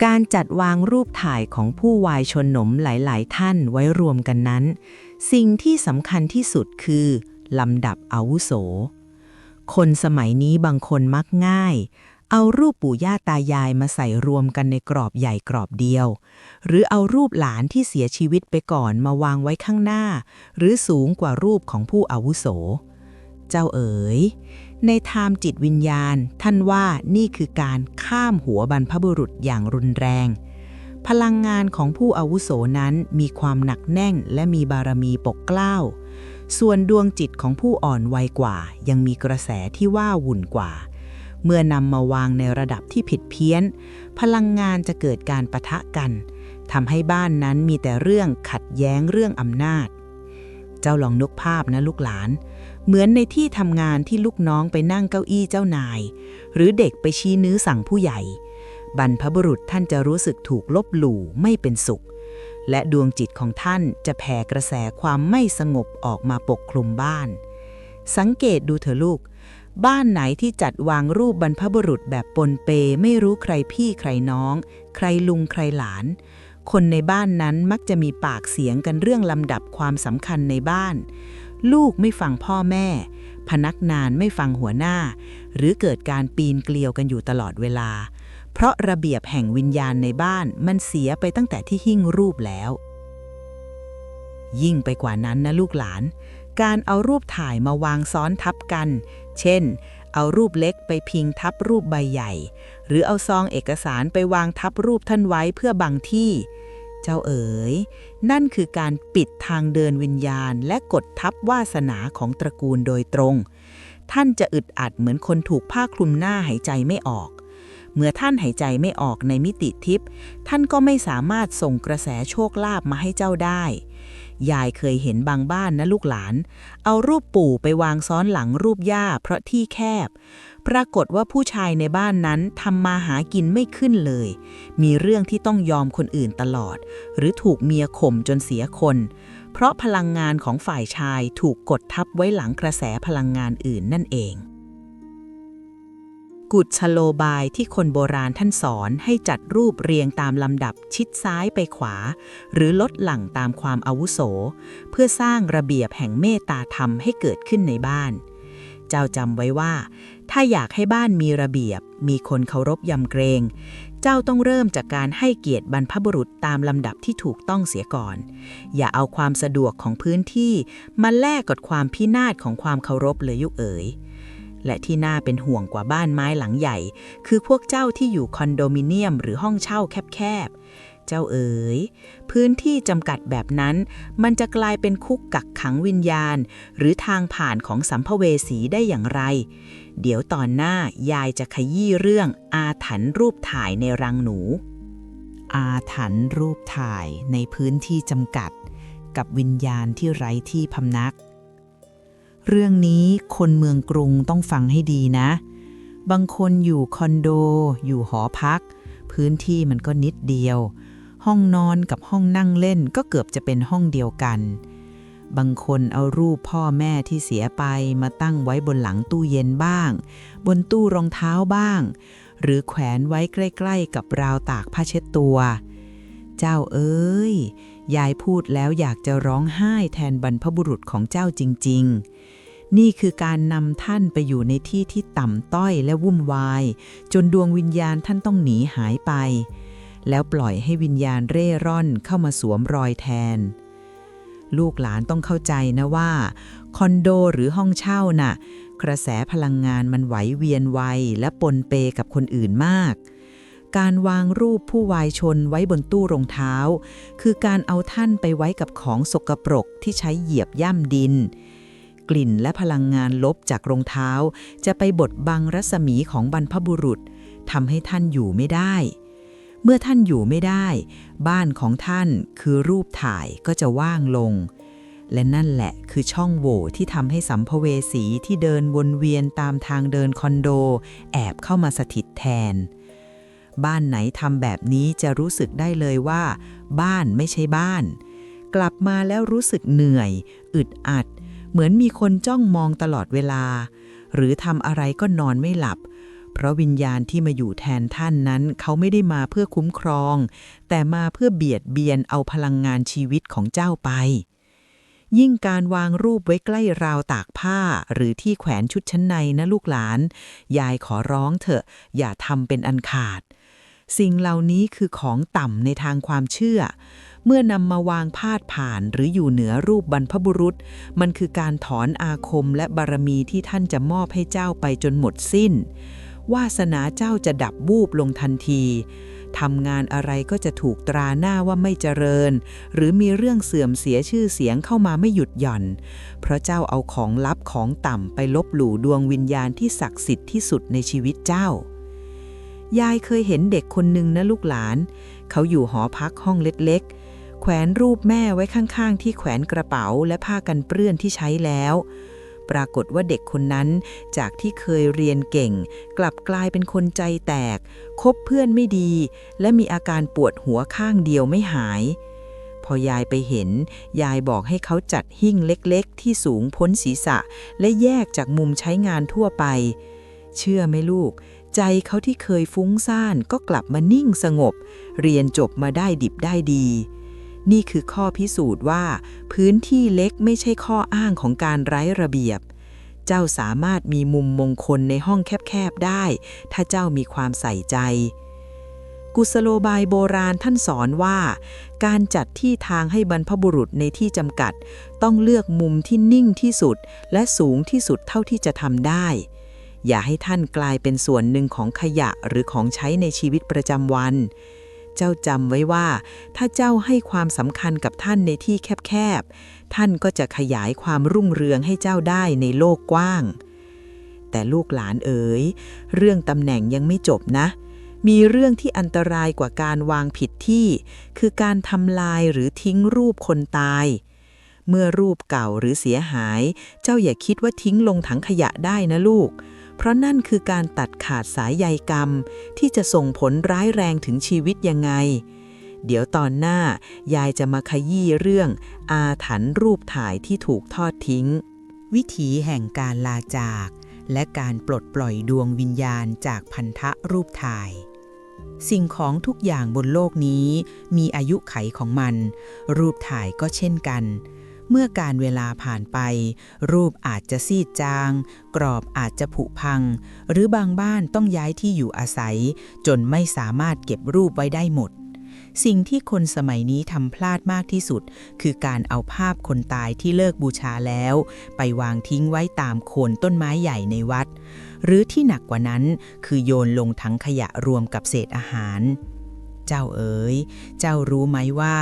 การจัดวางรูปถ่ายของผู้วายชนหนมหลายๆท่านไว้รวมกันนั้นสิ่งที่สำคัญที่สุดคือลำดับอาวุโสคนสมัยนี้บางคนมักง่ายเอารูปปู่ย่าตายายมาใส่รวมกันในกรอบใหญ่กรอบเดียวหรือเอารูปหลานที่เสียชีวิตไปก่อนมาวางไว้ข้างหน้าหรือสูงกว่ารูปของผู้อาวุโสเจ้าเอ๋ยในทางจิตวิญญาณท่านว่านี่คือการข้ามหัวบรรพบุรุษอย่างรุนแรงพลังงานของผู้อาวุโสนั้นมีความหนักแน่นและมีบารมีปกเกล้าส่วนดวงจิตของผู้อ่อนวัยกว่ายังมีกระแสที่ว่าวุ่นกว่าเมื่อนำมาวางในระดับที่ผิดเพี้ยนพลังงานจะเกิดการปะทะกันทำให้บ้านนั้นมีแต่เรื่องขัดแย้งเรื่องอำนาจเจ้าลองนึกภาพนะลูกหลานเหมือนในที่ทำงานที่ลูกน้องไปนั่งเก้าอี้เจ้านายหรือเด็กไปชี้นิ้วสั่งผู้ใหญ่บรรพบุรุษท่านจะรู้สึกถูกลบหลู่ไม่เป็นสุขและดวงจิตของท่านจะแผ่กระแสความไม่สงบออกมาปกคลุมบ้านสังเกตดูเถอะลูกบ้านไหนที่จัดวางรูปบรรพบุรุษแบบปนเปไม่รู้ใครพี่ใครน้องใครลุงใครหลาน คนในบ้านนั้นมักจะมีปากเสียงกันเรื่องลำดับความสำคัญในบ้าน ลูกไม่ฟังพ่อแม่พนักงานไม่ฟังหัวหน้าหรือเกิดการปีนเกลียวกันอยู่ตลอดเวลาเพราะระเบียบแห่งวิญญาณในบ้านมันเสียไปตั้งแต่ที่หิ้งรูปแล้วยิ่งไปกว่านั้นนะลูกหลานการเอารูปถ่ายมาวางซ้อนทับกันเช่นเอารูปเล็กไปพิงทับรูปใบใหญ่หรือเอาซองเอกสารไปวางทับรูปท่านไว้เพื่อบังที่เจ้าเอ๋ยนั่นคือการปิดทางเดินวิญญาณและกดทับวาสนาของตระกูลโดยตรงท่านจะอึดอัดเหมือนคนถูกผ้าคลุมหน้าหายใจไม่ออกเมื่อท่านหายใจไม่ออกในมิติทิพย์ท่านก็ไม่สามารถส่งกระแสโชคลาภมาให้เจ้าได้ยายเคยเห็นบางบ้านนะลูกหลานเอารูปปู่ไปวางซ้อนหลังรูปย่าเพราะที่แคบปรากฏว่าผู้ชายในบ้านนั้นทำมาหากินไม่ขึ้นเลยมีเรื่องที่ต้องยอมคนอื่นตลอดหรือถูกเมียข่มจนเสียคนเพราะพลังงานของฝ่ายชายถูกกดทับไว้หลังกระแสพลังงานอื่นนั่นเองกุศโลบายที่คนโบราณท่านสอนให้จัดรูปเรียงตามลำดับชิดซ้ายไปขวาหรือลดหลั่งตามความอาวุโสเพื่อสร้างระเบียบแห่งเมตตาธรรมให้เกิดขึ้นในบ้านเจ้าจำไว้ว่าถ้าอยากให้บ้านมีระเบียบมีคนเคารพยำเกรงเจ้าต้องเริ่มจากการให้เกียรติบรรพบุรุษตามลำดับที่ถูกต้องเสียก่อนอย่าเอาความสะดวกของพื้นที่มาแลกกับความพินาศของความเคารพเลยยุคเอ๋ยและที่น่าเป็นห่วงกว่าบ้านไม้หลังใหญ่คือพวกเจ้าที่อยู่คอนโดมิเนียมหรือห้องเช่าแคบๆเจ้าเอ๋ยพื้นที่จำกัดแบบนั้นมันจะกลายเป็นคุกกักขังวิญญาณหรือทางผ่านของสัมภเวสีได้อย่างไรเดี๋ยวตอนหน้ายายจะขยี้เรื่องอาถรรพ์รูปถ่ายในรังหนูอาถรรพ์รูปถ่ายในพื้นที่จำกัดกับวิญญาณที่ไร้ที่พำนักเรื่องนี้คนเมืองกรุงต้องฟังให้ดีนะบางคนอยู่คอนโดอยู่หอพักพื้นที่มันก็นิดเดียวห้องนอนกับห้องนั่งเล่นก็เกือบจะเป็นห้องเดียวกันบางคนเอารูปพ่อแม่ที่เสียไปมาตั้งไว้บนหลังตู้เย็นบ้างบนตู้รองเท้าบ้างหรือแขวนไว้ใกล้ๆกับราวตากผ้าเช็ดตัวเจ้าเอ้ยยายพูดแล้วอยากจะร้องไห้แทนบรรพบุรุษของเจ้าจริงๆนี่คือการนำท่านไปอยู่ในที่ที่ต่ำต้อยและวุ่นวายจนดวงวิญญาณท่านต้องหนีหายไปแล้วปล่อยให้วิญญาณเร่ร่อนเข้ามาสวมรอยแทนลูกหลานต้องเข้าใจนะว่าคอนโดหรือห้องเช่าน่ะกระแสพลังงานมันไหวเวียนไวและปนเปกับคนอื่นมากการวางรูปผู้วายชนไว้บนตู้รองเท้าคือการเอาท่านไปไว้กับของสกปรกที่ใช้เหยียบย่ำดินกลิ่นและพลังงานลบจากรองเท้าจะไปบดบังรัศมีของบรรพบุรุษทำให้ท่านอยู่ไม่ได้เมื่อท่านอยู่ไม่ได้บ้านของท่านคือรูปถ่ายก็จะว่างลงและนั่นแหละคือช่องโหว่ที่ทำให้สัมภเวสีที่เดินวนเวียนตามทางเดินคอนโดแอบเข้ามาสถิตแทนบ้านไหนทำแบบนี้จะรู้สึกได้เลยว่าบ้านไม่ใช่บ้านกลับมาแล้วรู้สึกเหนื่อยอึดอัดเหมือนมีคนจ้องมองตลอดเวลาหรือทำอะไรก็นอนไม่หลับเพราะวิญญาณที่มาอยู่แทนท่านนั้นเขาไม่ได้มาเพื่อคุ้มครองแต่มาเพื่อเบียดเบียนเอาพลังงานชีวิตของเจ้าไปยิ่งการวางรูปไว้ใกล้ราวตากผ้าหรือที่แขวนชุดชั้นในนะลูกหลานยายขอร้องเถอะอย่าทำเป็นอันขาดสิ่งเหล่านี้คือของต่ำในทางความเชื่อเมื่อนำมาวางพาดผ่านหรืออยู่เหนือรูปบรรพบุรุษมันคือการถอนอาคมและบารมีที่ท่านจะมอบให้เจ้าไปจนหมดสิ้นวาสนาเจ้าจะดับวูบลงทันทีทำงานอะไรก็จะถูกตราหน้าว่าไม่เจริญหรือมีเรื่องเสื่อมเสียชื่อเสียงเข้ามาไม่หยุดหย่อนเพราะเจ้าเอาของลับของต่ำไปลบหลู่ดวงวิญญาณที่ศักดิ์สิทธิ์ที่สุดในชีวิตเจ้ายายเคยเห็นเด็กคนหนึ่งนะลูกหลานเขาอยู่หอพักห้องเล็กๆแขวนรูปแม่ไว้ข้างๆที่แขวนกระเป๋าและผ้ากันเปื้อนที่ใช้แล้วปรากฏว่าเด็กคนนั้นจากที่เคยเรียนเก่งกลับกลายเป็นคนใจแตกคบเพื่อนไม่ดีและมีอาการปวดหัวข้างเดียวไม่หายพอยายไปเห็นยายบอกให้เขาจัดหิ้งเล็กๆที่สูงพ้นศีรษะและแยกจากมุมใช้งานทั่วไปเชื่อไหมลูก ใจเขาที่เคยฟุ้งซ่านก็กลับมานิ่งสงบ เรียนจบมาได้ดิบได้ดี นี่คือข้อพิสูจน์ว่าพื้นที่เล็กไม่ใช่ข้ออ้างของการไร้ระเบียบ เจ้าสามารถมีมุมมงคลในห้องแคบๆได้ถ้าเจ้ามีความใส่ใจ กุศโลบายโบราณท่านสอนว่าการจัดที่ทางให้บรรพบุรุษในที่จำกัดต้องเลือกมุมที่นิ่งที่สุดและสูงที่สุดเท่าที่จะทำได้ อย่าให้ท่านกลายเป็นส่วนหนึ่งของขยะหรือของใช้ในชีวิตประจำวัน เจ้าจำไว้ว่าถ้าเจ้าให้ความสำคัญกับท่านในที่แคบๆท่านก็จะขยายความรุ่งเรืองให้เจ้าได้ในโลกกว้าง แต่ลูกหลานเอ๋ยเรื่องตำแหน่งยังไม่จบนะมีเรื่องที่อันตรายกว่าการวางผิดที่คือการทำลายหรือทิ้งรูปคนตายเมื่อรูปเก่าหรือเสียหายเจ้าอย่าคิดว่าทิ้งลงถังขยะได้นะลูกเพราะนั่นคือการตัดขาดสายใยกรรมที่จะส่งผลร้ายแรงถึงชีวิตยังไงเดี๋ยวตอนหน้ายายจะมาขยี้เรื่องอาถรรพ์รูปถ่ายที่ถูกทอดทิ้งวิถีแห่งการลาจากและการปลดปล่อยดวงวิญญาณจากพันธะรูปถ่ายสิ่งของทุกอย่างบนโลกนี้มีอายุไขของมันรูปถ่ายก็เช่นกันเมื่อการเวลาผ่านไปรูปอาจจะซีดจางกรอบอาจจะผุพังหรือบางบ้านต้องย้ายที่อยู่อาศัยจนไม่สามารถเก็บรูปไว้ได้หมดสิ่งที่คนสมัยนี้ทำพลาดมากที่สุดคือการเอาภาพคนตายที่เลิกบูชาแล้วไปวางทิ้งไว้ตามโคนต้นไม้ใหญ่ในวัดหรือที่หนักกว่านั้นคือโยนลงถังขยะรวมกับเศษอาหารเจ้าเอ๋ยเจ้ารู้ไหมว่า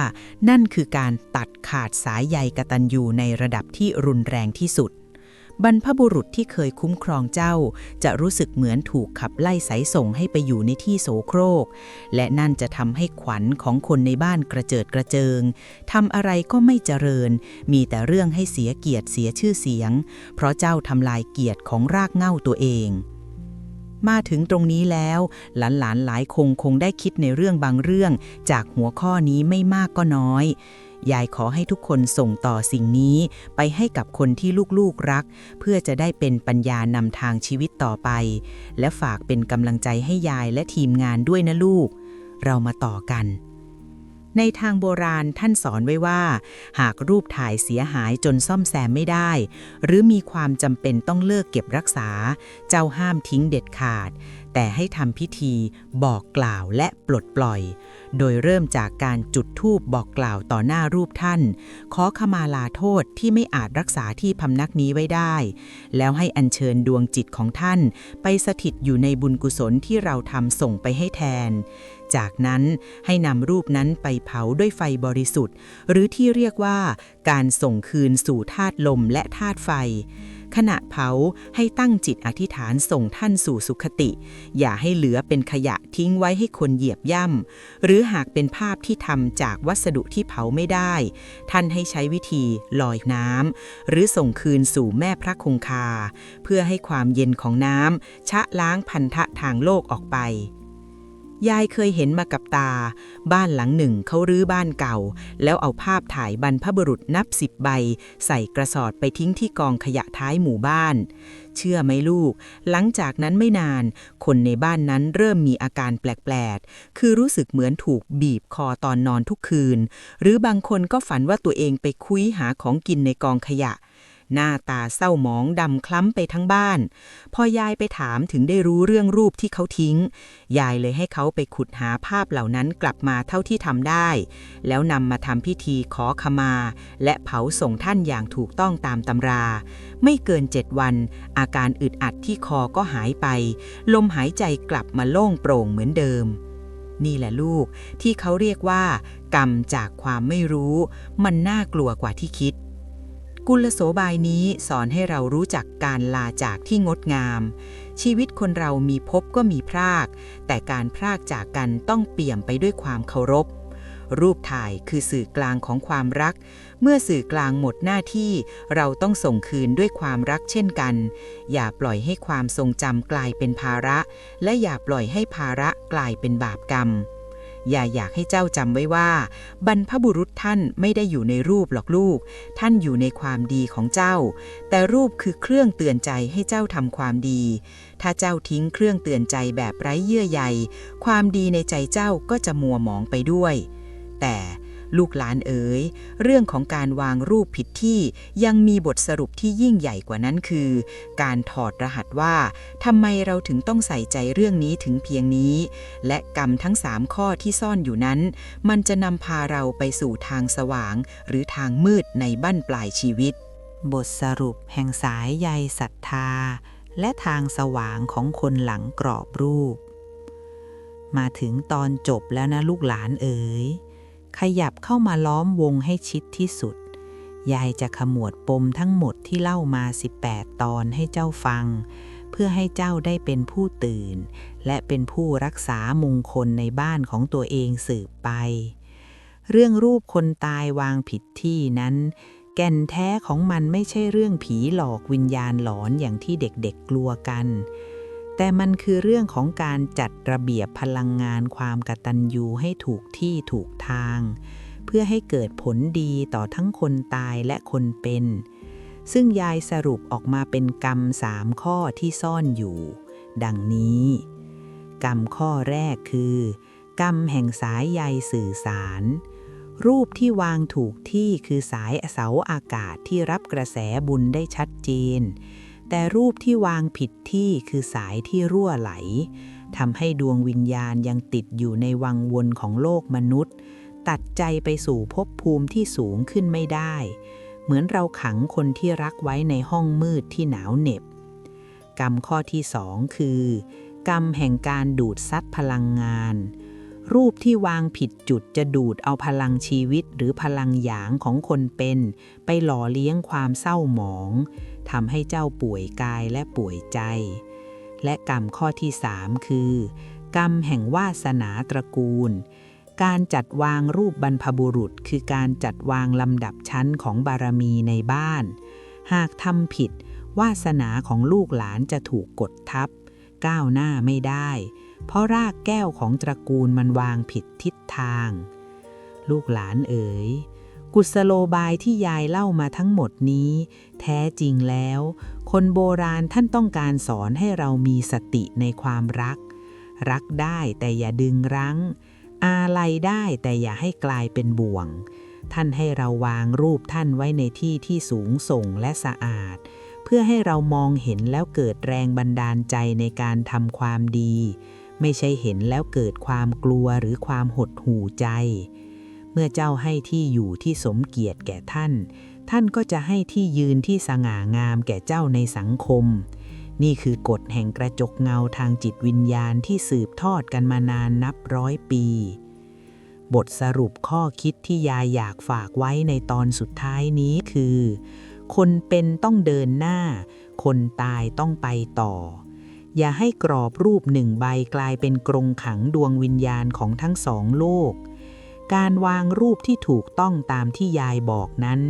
นั่นคือการตัดขาดสายใยกตัญญูในระดับที่รุนแรงที่สุดบรรพบุรุษที่เคยคุ้มครองเจ้าจะรู้สึกเหมือนถูกขับไล่สายส่งให้ไปอยู่ในที่โสโครกและนั่นจะทำให้ขวัญของคนในบ้านกระเจิดกระเจิงทำอะไรก็ไม่เจริญมีแต่เรื่องให้เสียเกียรติเสียชื่อเสียงเพราะเจ้าทำลายเกียรติของรากเหง้าตัวเองมาถึงตรงนี้แล้วหลานๆหลายคงได้คิดในเรื่องบางเรื่องจากหัวข้อนี้ไม่มากก็น้อยยายขอให้ทุกคนส่งต่อสิ่งนี้ไปให้กับคนที่ลูกๆรักเพื่อจะได้เป็นปัญญานำทางชีวิตต่อไปและฝากเป็นกำลังใจให้ยายและทีมงานด้วยนะลูกเรามาต่อกันในทางโบราณท่านสอนไว้ว่าหากรูปถ่ายเสียหายจนซ่อมแซมไม่ได้หรือมีความจำเป็นต้องเลิกเก็บรักษาเจ้าห้ามทิ้งเด็ดขาดแต่ให้ทำพิธีบอกกล่าวและปลดปล่อยโดยเริ่มจากการจุดธูปบอกกล่าวต่อหน้ารูปท่านขอขมาลาโทษที่ไม่อาจรักษาที่พำนักนี้ไว้ได้แล้วให้อัญเชิญดวงจิตของท่านไปสถิตอยู่ในบุญกุศลที่เราทำส่งไปให้แทนจากนั้นให้นำรูปนั้นไปเผาด้วยไฟบริสุทธิ์หรือที่เรียกว่าการส่งคืนสู่ธาตุลมและธาตุไฟขณะเผาให้ตั้งจิตอธิษฐานส่งท่านสู่สุคติอย่าให้เหลือเป็นขยะทิ้งไว้ให้คนเหยียบย่ำหรือหากเป็นภาพที่ทำจากวัสดุที่เผาไม่ได้ท่านให้ใช้วิธีลอยน้ำหรือส่งคืนสู่แม่พระคงคาเพื่อให้ความเย็นของน้ำชะล้างพันธะทางโลกออกไปยายเคยเห็นมากับตาบ้านหลังหนึ่งเขารื้อบ้านเก่าแล้วเอาภาพถ่ายบรรพบุรุษนับ10 ใบใส่กระสอบไปทิ้งที่กองขยะท้ายหมู่บ้านเชื่อไหมลูกหลังจากนั้นไม่นานคนในบ้านนั้นเริ่มมีอาการแปลกๆคือรู้สึกเหมือนถูกบีบคอตอนนอนทุกคืนหรือบางคนก็ฝันว่าตัวเองไปคุ้ยหาของกินในกองขยะหน้าตาเศร้าหมองดำคล้ำไปทั้งบ้านพอยายไปถามถึงได้รู้เรื่องรูปที่เขาทิ้งยายเลยให้เขาไปขุดหาภาพเหล่านั้นกลับมาเท่าที่ทำได้แล้วนำมาทำพิธีขอขมาและเผาส่งท่านอย่างถูกต้องตามตำราไม่เกิน7 วันอาการอึดอัดที่คอก็หายไปลมหายใจกลับมาโล่งโปร่งเหมือนเดิมนี่แหละลูกที่เขาเรียกว่ากรรมจากความไม่รู้มันน่ากลัวกว่าที่คิดกุลโสบายนี้สอนให้เรารู้จักการลาจากที่งดงามชีวิตคนเรามีพบก็มีพรากแต่การพรากจากกันต้องเปี่ยมไปด้วยความเคารพรูปถ่ายคือสื่อกลางของความรักเมื่อสื่อกลางหมดหน้าที่เราต้องส่งคืนด้วยความรักเช่นกันอย่าปล่อยให้ความทรงจำกลายเป็นภาระและอย่าปล่อยให้ภาระกลายเป็นบาปกรรม อยากให้เจ้าจำไว้ว่า บรรพบุรุษท่านไม่ได้อยู่ในรูปหรอกลูกท่านอยู่ในความดีของเจ้าแต่รูปคือเครื่องเตือนใจให้เจ้าทำความดีถ้าเจ้าทิ้งเครื่องเตือนใจแบบไร้เยื่อใยความดีในใจเจ้าก็จะมัวหมองไปด้วยแต่ลูกหลานเอ๋ยเรื่องของการวางรูปผิดที่ยังมีบทสรุปที่ยิ่งใหญ่กว่านั้นคือการถอดรหัสว่าทำไมเราถึงต้องใส่ใจเรื่องนี้ถึงเพียงนี้และกรรมทั้ง3ข้อที่ซ่อนอยู่นั้นมันจะนำพาเราไปสู่ทางสว่างหรือทางมืดในบั้นปลายชีวิตบทสรุปแห่งสายใยศรัทธาและทางสว่างของคนหลังกรอบรูปมาถึงตอนจบแล้วนะลูกหลานเอ๋ยขยับเข้ามาล้อมวงให้ชิดที่สุดยายจะขมวดปมทั้งหมดที่เล่ามา18 ตอนให้เจ้าฟังเพื่อให้เจ้าได้เป็นผู้ตื่นและเป็นผู้รักษามงคลในบ้านของตัวเองสืบไปเรื่องรูปคนตายวางผิดที่นั้นแก่นแท้ของมันไม่ใช่เรื่องผีหลอกวิญญาณหลอนอย่างที่เด็กๆกลัวกันแต่มันคือเรื่องของการจัดระเบียบพลังงานความกตัญญูให้ถูกที่ถูกทางเพื่อให้เกิดผลดีต่อทั้งคนตายและคนเป็นซึ่งยายสรุปออกมาเป็นกรรม3 ข้อที่ซ่อนอยู่ดังนี้กรรมข้อแรกคือกรรมแห่งสายใยสื่อสารรูปที่วางถูกที่คือสายเสาอากาศที่รับกระแสบุญได้ชัดเจนแต่รูปที่วางผิดที่คือสายที่รั่วไหลทำให้ดวงวิญญาณยังติดอยู่ในวังวนของโลกมนุษย์ตัดใจไปสู่ภพภูมิที่สูงขึ้นไม่ได้เหมือนเราขังคนที่รักไว้ในห้องมืดที่หนาวเหน็บกรรมข้อที่2คือกรรมแห่งการดูดซัดพลังงานรูปที่วางผิดจุดจะดูดเอาพลังชีวิตหรือพลังหยางของคนเป็นไปหล่อเลี้ยงความเศร้าหมองทำให้เจ้าป่วยกายและป่วยใจและกรรมข้อที่3คือกรรมแห่งวาสนาตระกูลการจัดวางรูปบรรพบุรุษคือการจัดวางลำดับชั้นของบารมีในบ้านหากทำผิดวาสนาของลูกหลานจะถูกกดทับก้าวหน้าไม่ได้เพราะรากแก้วของตระกูลมันวางผิดทิศทางลูกหลานเอ๋ยกุศโลบายที่ยายเล่ามาทั้งหมดนี้แท้จริงแล้วคนโบราณท่านต้องการสอนให้เรามีสติในความรักได้แต่อย่าดึงรั้งอาลัยได้แต่อย่าให้กลายเป็นบ่วงท่านให้เราวางรูปท่านไว้ในที่ที่สูงส่งและสะอาดเพื่อให้เรามองเห็นแล้วเกิดแรงบันดาลใจในการทำความดีไม่ใช่เห็นแล้วเกิดความกลัวหรือความหดหู่ใจเมื่อเจ้าให้ที่อยู่ที่สมเกียรติแก่ท่านก็จะให้ที่ยืนที่สง่างามแก่เจ้าในสังคมนี่คือกฎแห่งกระจกเงาทางจิตวิญญาณที่สืบทอดกันมานานนับ100 ปีบทสรุปข้อคิดที่ยายอยากฝากไว้ในตอนสุดท้ายนี้คือคนเป็นต้องเดินหน้าคนตายต้องไปต่ออย่าให้กรอบรูป1 ใบกลายเป็นกรงขังดวงวิญญาณของทั้ง2 โลกการวางรูปที่ถูกต้องตามที่ยายบอกนั้น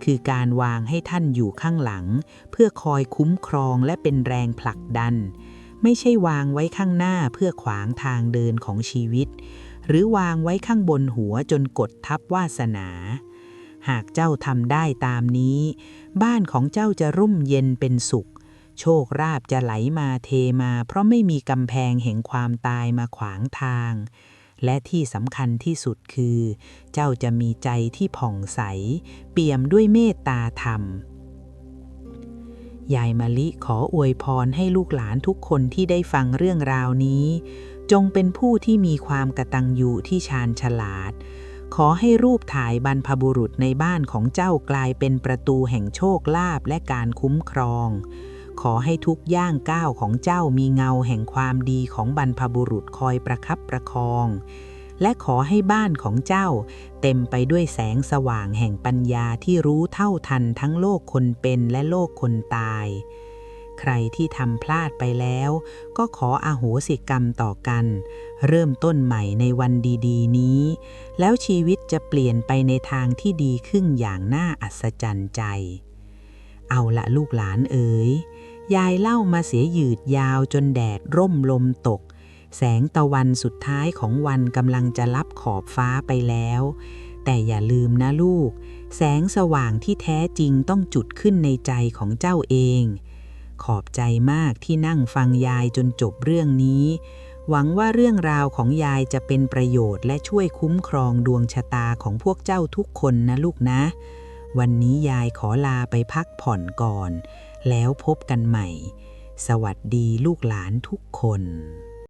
คือการวางให้ท่านอยู่ข้างหลังเพื่อคอยคุ้มครองและเป็นแรงผลักดันไม่ใช่วางไว้ข้างหน้าเพื่อขวางทางเดินของชีวิตหรือวางไว้ข้างบนหัวจนกดทับวาสนาหากเจ้าทำได้ตามนี้บ้านของเจ้าจะร่มเย็นเป็นสุขโชคราภจะไหลมาเทมาเพราะไม่มีกำแพงแห่งความตายมาขวางทางและที่สำคัญที่สุดคือเจ้าจะมีใจที่ผ่องใสเปี่ยมด้วยเมตตาธรรมยายมะลิขออวยพรให้ลูกหลานทุกคนที่ได้ฟังเรื่องราวนี้จงเป็นผู้ที่มีความกตัญญูที่ชาญฉลาดขอให้รูปถ่ายบรรพบุรุษในบ้านของเจ้ากลายเป็นประตูแห่งโชคลาภและการคุ้มครองขอให้ทุกย่างก้าวของเจ้ามีเงาแห่งความดีของบรรพบุรุษคอยประคับประคองและขอให้บ้านของเจ้าเต็มไปด้วยแสงสว่างแห่งปัญญาที่รู้เท่าทันทั้งโลกคนเป็นและโลกคนตายใครที่ทำพลาดไปแล้วก็ขออโหสิกรรมต่อกันเริ่มต้นใหม่ในวันดีๆนี้แล้วชีวิตจะเปลี่ยนไปในทางที่ดีขึ้นอย่างน่าอัศจรรย์ใจเอาละลูกหลานเอ๋ยยายเล่ามาเสียยืดยาวจนแดดร่มลมตก แสงตะวันสุดท้ายของวันกำลังจะลับขอบฟ้าไปแล้ว แต่อย่าลืมนะลูก แสงสว่างที่แท้จริงต้องจุดขึ้นในใจของเจ้าเอง ขอบใจมากที่นั่งฟังยายจนจบเรื่องนี้ หวังว่าเรื่องราวของยายจะเป็นประโยชน์และช่วยคุ้มครองดวงชะตาของพวกเจ้าทุกคนนะลูกนะ วันนี้ยายขอลาไปพักผ่อนก่อน แล้วพบกันใหม่ สวัสดีลูกหลานทุกคน